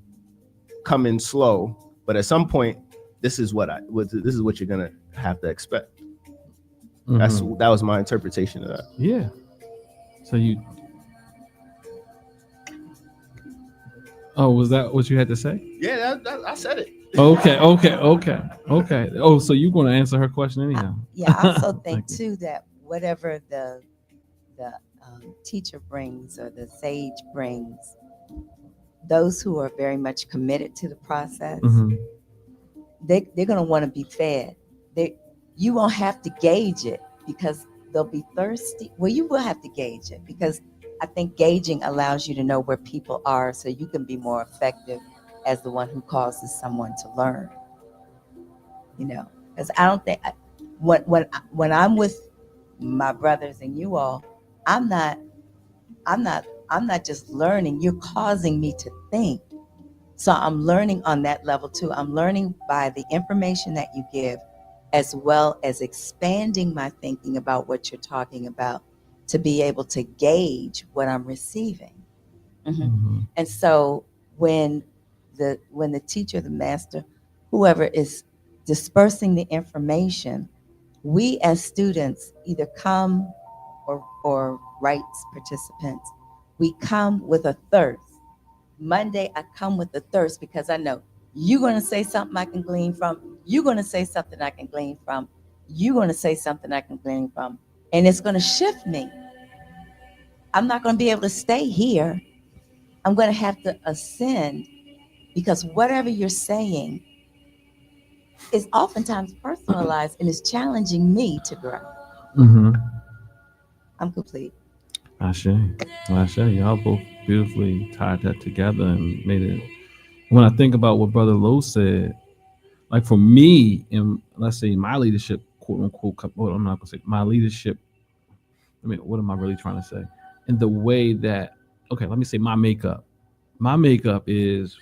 B: come in slow, but at some point, this is what you're gonna have to expect. That was my interpretation of that. Yeah. So was that what you had to say? Yeah, I said it. Okay. Oh, so you're going to answer her question anyhow?
G: Yeah, I also think too that whatever the teacher brings or the sage brings, those who are very much committed to the process, they're going to want to be fed. You won't have to gauge it, because they'll be thirsty. Well, you will have to gauge it, because I think gauging allows you to know where people are, so you can be more effective as the one who causes someone to learn. Because I don't think when I'm with my brothers and you all, I'm not just learning. You're causing me to think. So I'm learning on that level too. I'm learning by the information that you give, as well as expanding my thinking about what you're talking about, to be able to gauge what I'm receiving. And so when the teacher, the master, whoever is dispersing the information, we as students either come or rights participants, we come with a thirst. Monday, I come with a thirst because I know you're going to say something I can glean from. You're going to say something I can glean from. You're going to say something I can glean from. And it's going to shift me. I'm not going to be able to stay here. I'm going to have to ascend because whatever you're saying is oftentimes personalized and is challenging me to grow. I'm complete.
A: Ashe. Y'all both beautifully tied that together and made it. When I think about what Brother Lowe said, like for me, in let's say my leadership, quote unquote, well, I'm not gonna say my leadership. I mean, what am I really trying to say? In the way that, okay, let me say my makeup. My makeup is,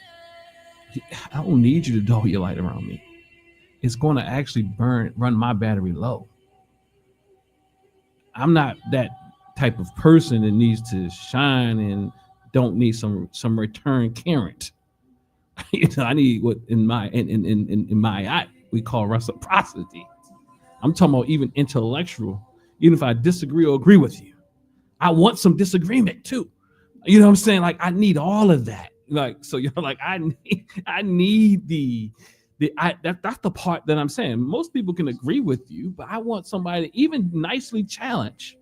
A: I don't need you to dull your light around me. It's going to actually run my battery low. I'm not that type of person that needs to shine and don't need some return current. You know, I need what in my eye we call reciprocity. I'm talking about even intellectual. Even if I disagree or agree with you, I want some disagreement too. You know what I'm saying? Like I need all of that. Like so, you're like I need that's the part that I'm saying. Most people can agree with you, but I want somebody to even nicely challenge.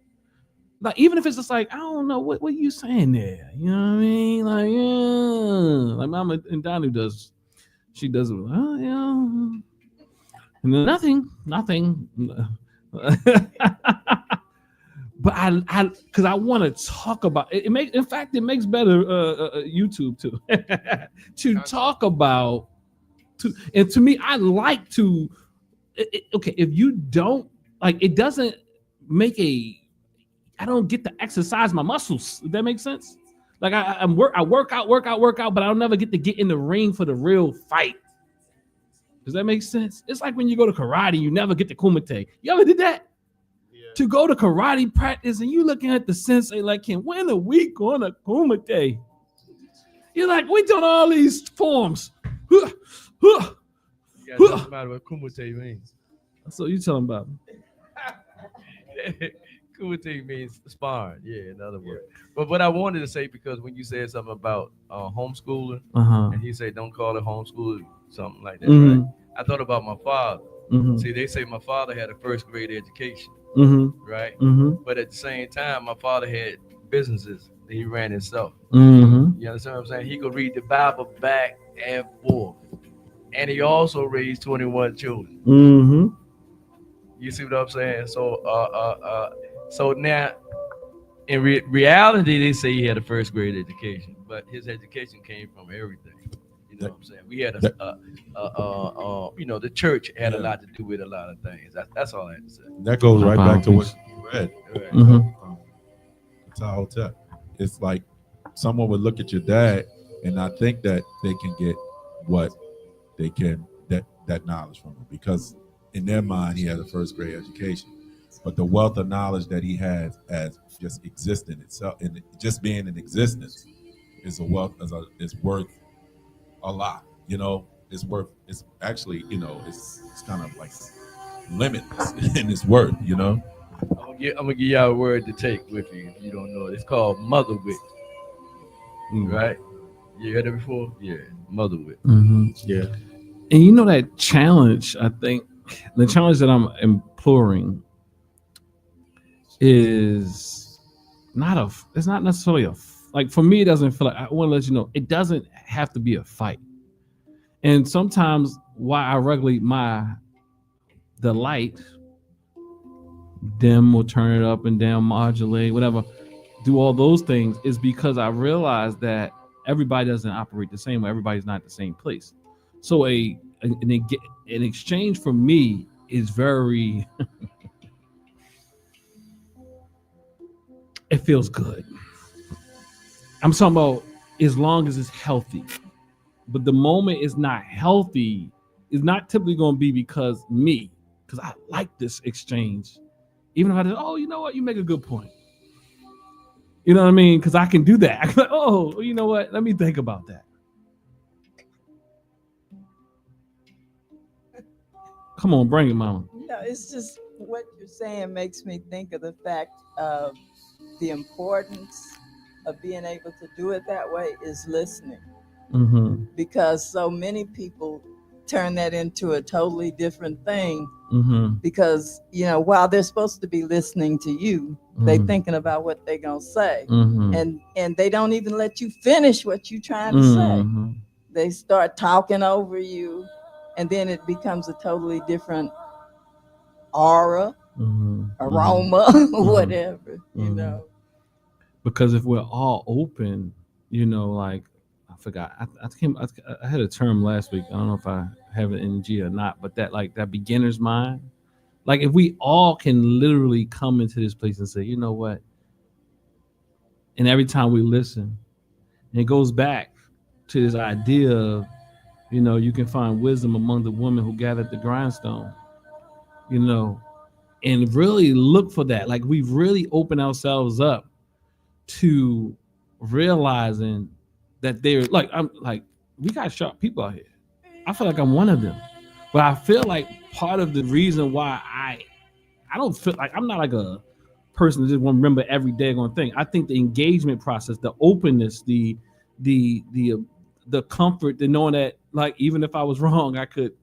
A: Like even if it's just like I don't know what are you saying there. You know what I mean? Like yeah, like Mama and Danu does. She does it. Oh yeah. Nothing. But I because I want to talk about it. In fact, it makes better YouTube too. To talk about and to me, I like to. Okay, if you don't like, it doesn't make I don't get to exercise my muscles. If that makes sense. Like I work out, but I'll never get in the ring for the real fight. Does that make sense? It's like when you go to karate, you never get to kumite. You ever did that? Yeah. To go to karate practice and you looking at the sensei like, can win a week on a kumite. You're like, we doing all these forms.
D: You gotta talk about what kumite means.
A: That's what you telling about.
D: Kumite means sparring, yeah, in other words. But what I wanted to say, because when you said something about homeschooling, and he said don't call it homeschooling, something like that, right? I thought about my father. See, they say my father had a first grade education, right? But at the same time, my father had businesses that he ran himself. You understand what I'm saying? He could read the Bible back and forth. And he also raised 21 children. You see what I'm saying? So now, in reality, they say he had a first grade education, but his education came from everything. You know what I'm saying? We had the church had a lot to do with a lot of things. That's all I have to say.
H: That goes right back to what you read. Ptahhotep. It's like someone would look at your dad and not think that they can get what they can, that knowledge from him, because in their mind he had a first grade education. But the wealth of knowledge that he has as just existing itself and just being in existence is a wealth, is worth a lot. You know, it's actually, you know, it's kind of like limitless in its worth, you know.
D: I'm gonna give y'all a word to take with you if you don't know it. It's called mother wit. Right? You heard it before? Yeah, mother wit.
A: Yeah. And you know that challenge, I think the challenge that I'm imploring is it's not necessarily like for me, it doesn't feel like, I want to let you know, it doesn't have to be a fight. And sometimes why I regulate the light, dim or turn it up and down, modulate, whatever, do all those things is because I realize that everybody doesn't operate the same way. Everybody's not at the same place. So an exchange for me is very, it feels good. I'm talking about as long as it's healthy. But the moment it's not healthy, it's not typically going to be because I like this exchange. Even if I just, oh, you know what? You make a good point. You know what I mean? Because I can do that. I can, like, oh, you know what? Let me think about that. Come on, bring it, mama.
E: No, it's just what you're saying makes me think of the fact of the importance of being able to do it that way is listening.
A: Mm-hmm.
E: Because so many people turn that into a totally different thing.
A: Mm-hmm.
E: Because, you know, while they're supposed to be listening to you, they thinking about what they're going to say.
A: Mm-hmm.
E: And they don't even let you finish what you're trying to say. They start talking over you, and then it becomes a totally different aura, aroma, whatever, you know.
A: Because if we're all open, you know, like I forgot, I had a term last week. I don't know if I have it in Njia or not, but that like that beginner's mind. Like if we all can literally come into this place and say, you know what? And every time we listen, and it goes back to this idea of, you know, you can find wisdom among the women who gathered the grindstone, you know, and really look for that. Like we've really opened ourselves up to realizing that they're like, I'm like, we got sharp people out here. I feel like I'm one of them, but I feel like part of the reason why I don't feel like I'm not like a person that just want to remember every daggone thing. I think the engagement process, the openness, the comfort, the knowing that like even if I was wrong, I could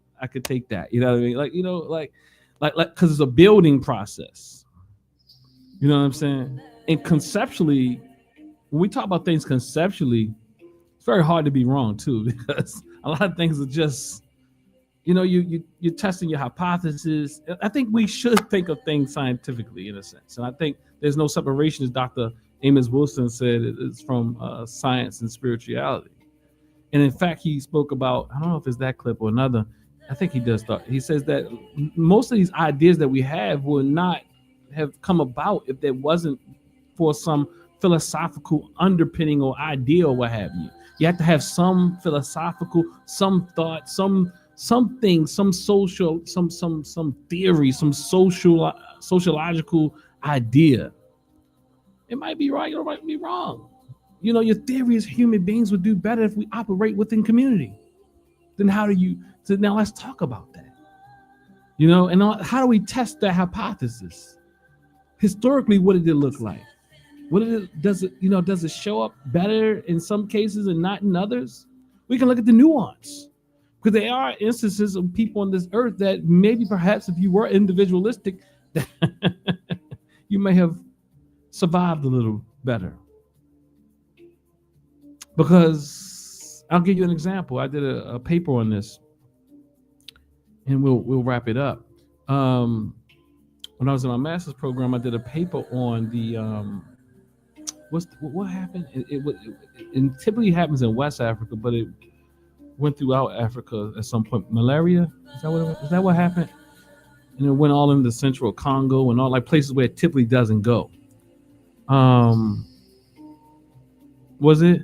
A: take that. You know what I mean? Like, you know, like because it's a building process. You know what I'm saying? And conceptually, when we talk about things conceptually, it's very hard to be wrong too, because a lot of things are just, you know, you're testing your hypothesis. I think we should think of things scientifically in a sense, and I think there's no separation, as Dr. Amos Wilson said, it's from science and spirituality. And in fact, he spoke about, I don't know if it's that clip or another. I think he does start. He says that most of these ideas that we have would not have come about if there wasn't for some philosophical underpinning or idea or what have you. You have to have some philosophical, some thought, something, some social, some theory, some sociological idea. It might be right or it might be wrong. You know, your theory is human beings would do better if we operate within community. Then how do you? So now let's talk about that. You know, and how do we test that hypothesis? Historically, what did it look like? Does it show up better in some cases and not in others? We can look at the nuance, because there are instances of people on this earth that maybe perhaps if you were individualistic, you may have survived a little better. Because I'll give you an example. I did a paper on this, and we'll wrap it up. When I was in my master's program, I did a paper on the what happened. It typically happens in West Africa, but it went throughout Africa at some point. Malaria, is that what happened? And it went all into Central Congo and all like places where it typically doesn't go. Was it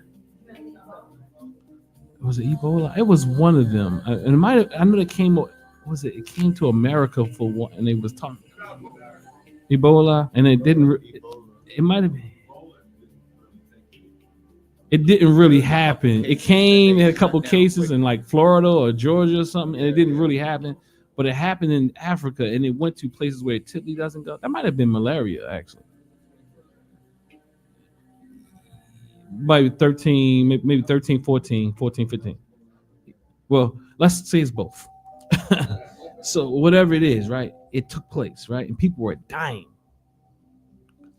A: Ebola? It was one of them, and it might have. I know it came. It came to America for one, and they was talking Ebola, and it didn't. It might have been. It didn't really happen. It came in a couple cases in like Florida or Georgia or something, and it didn't really happen. But it happened in Africa, and it went to places where it typically doesn't go. That might have been malaria, actually. Maybe 13, maybe 13, 14, 15. Well, let's say it's both. So whatever it is, right? It took place, right? And people were dying.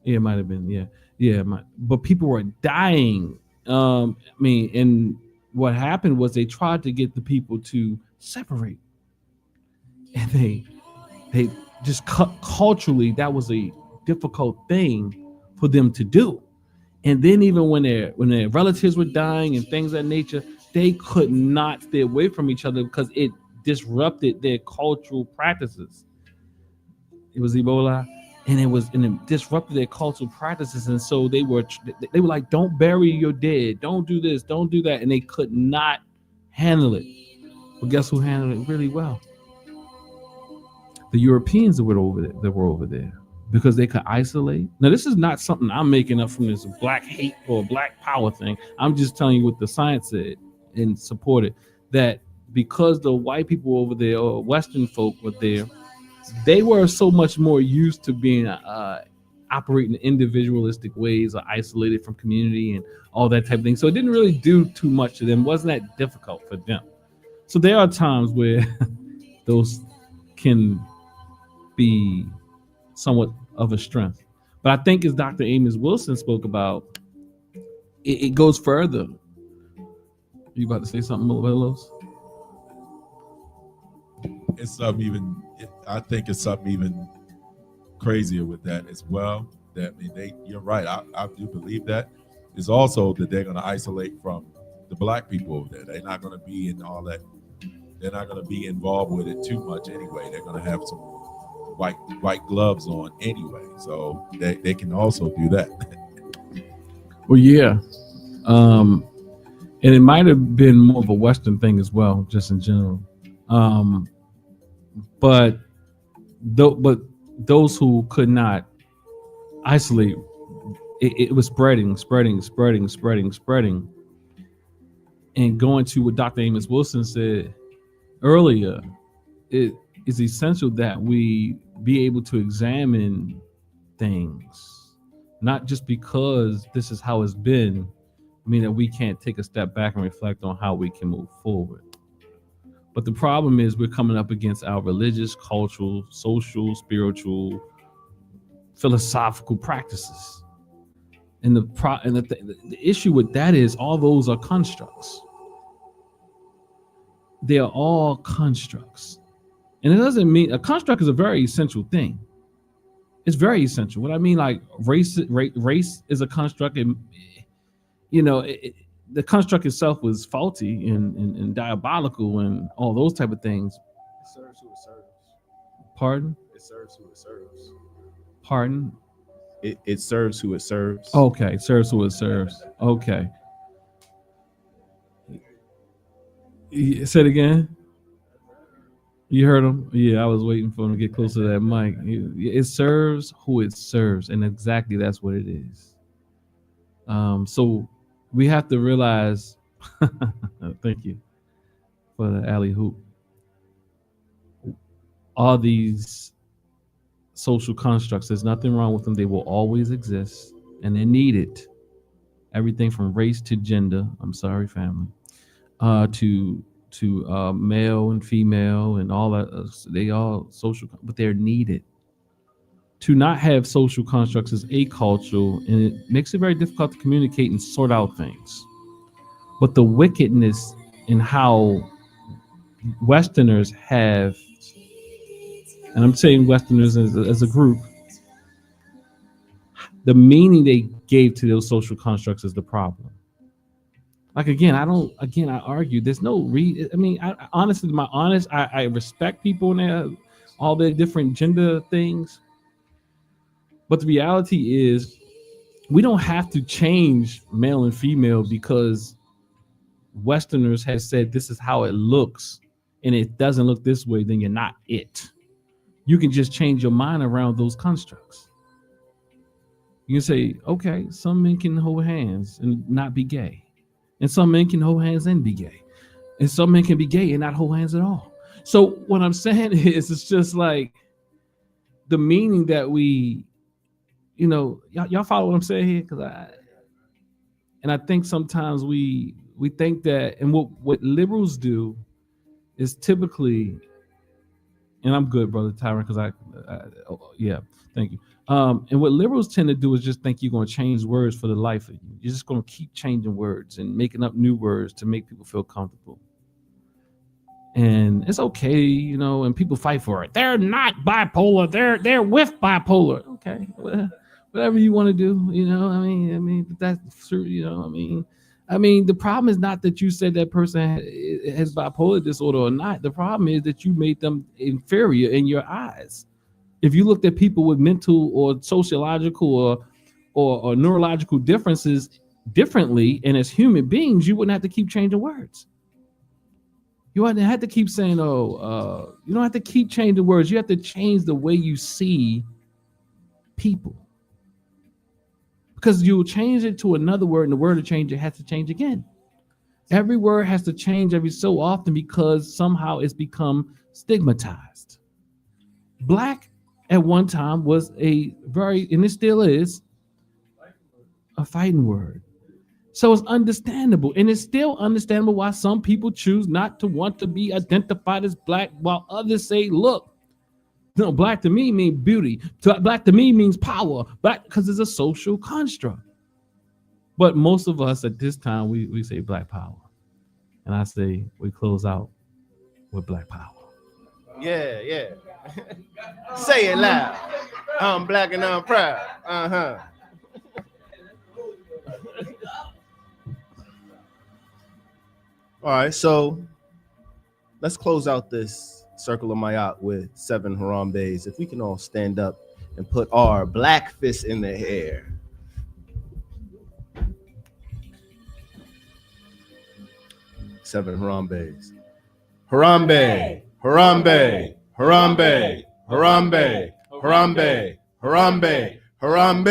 A: Yeah, it might have been, yeah, but people were dying. And what happened was they tried to get the people to separate, and they just culturally that was a difficult thing for them to do. And then even when their relatives were dying and things of that nature, they could not stay away from each other because it disrupted their cultural practices. It was Ebola, and it disrupted their cultural practices. And so they were like, don't bury your dead, don't do this, don't do that, and they could not handle it. But guess who handled it really well? The Europeans that were over there. because they could isolate. Now, this is not something I'm making up from this black hate or black power thing. I'm just telling you what the science said and supported, that because the white people over there or Western folk were there, they were so much more used to being operating in individualistic ways or isolated from community and all that type of thing. So it didn't really do too much to them. It wasn't that difficult for them. So there are times where those can be somewhat of a strength. But I think, as Dr. Amos Wilson spoke about, it goes further. You about to say something, Willows?
H: It's something even. I think it's something even crazier with that as well. That you're right. I do believe that. Is also that they're going to isolate from the black people over there. They're not going to be in all that. They're not going to be involved with it too much anyway. They're going to have some white gloves on anyway, so they can also do that.
A: Well, yeah, and it might have been more of a Western thing as well, just in general. But those who could not isolate, it was spreading, and going to what Dr. Amos Wilson said earlier, it is essential that we be able to examine things, not just because this is how it's been, I mean that we can't take a step back and reflect on how we can move forward. But the problem is we're coming up against our religious, cultural, social, spiritual, philosophical practices. And the issue with that is all those are constructs. They are all constructs. And it doesn't mean a construct is a very essential thing. It's very essential. What I mean, like race is a construct, and the construct itself was faulty and diabolical and all those type of things.
B: It serves who it serves.
A: Pardon?
B: It serves who it serves.
A: Pardon?
B: It serves who it serves.
A: Okay, serves who it serves. Okay. Say it again. You heard him? Yeah, I was waiting for him to get close to that mic. It serves who it serves, and exactly that's what it is. So we have to realize. Thank you for the alley hoop. All these social constructs, there's nothing wrong with them. They will always exist, and they're needed. Everything from race to gender. I'm sorry, family. To male and female and all that, they all social, but they're needed. To not have social constructs is acultural, and it makes it very difficult to communicate and sort out things. But the wickedness in how Westerners have, and I'm saying Westerners as a group, the meaning they gave to those social constructs is the problem. Like, I argue there's no honestly, I respect people and all their different gender things. But the reality is we don't have to change male and female because Westerners have said this is how it looks, and it doesn't look this way, then you're not it. You can just change your mind around those constructs. You can say, okay, some men can hold hands and not be gay. And some men can hold hands and be gay. And some men can be gay and not hold hands at all. So what I'm saying is, it's just like the meaning that we, y'all follow what I'm saying here? I think sometimes we think that, and what liberals do is typically, and I'm good, Brother Tyron, because thank you. And what liberals tend to do is just think you're going to change words for the life of you. You're just going to keep changing words and making up new words to make people feel comfortable. And it's okay, and people fight for it. They're not bipolar. They're with bipolar. Okay, whatever you want to do, that's true. The problem is not that you said that person has bipolar disorder or not. The problem is that you made them inferior in your eyes. If you looked at people with mental or sociological or neurological differences differently, and as human beings, you wouldn't have to keep changing words. You wouldn't have to keep saying, you don't have to keep changing words. You have to change the way you see people. Because you change it to another word, and the word to change it has to change again. Every word has to change every so often because somehow it's become stigmatized. Black at one time was a very, and it still is, a fighting word. So it's understandable, and it's still understandable why some people choose not to want to be identified as black, while others say, look, no, black to me means beauty. Black to me means power. Black, because it's a social construct. But most of us at this time, we say black power. And I say we close out with black power.
B: Yeah, yeah. Say it loud. I'm black and I'm proud. Uh-huh. All right, so let's close out this Circle of Mayat with 7 Harambe's. If we can all stand up and put our black fists in the air. Seven Harambe's. Harambe, Harambe, Harambe, Harambe, Harambe, Harambe, Harambe.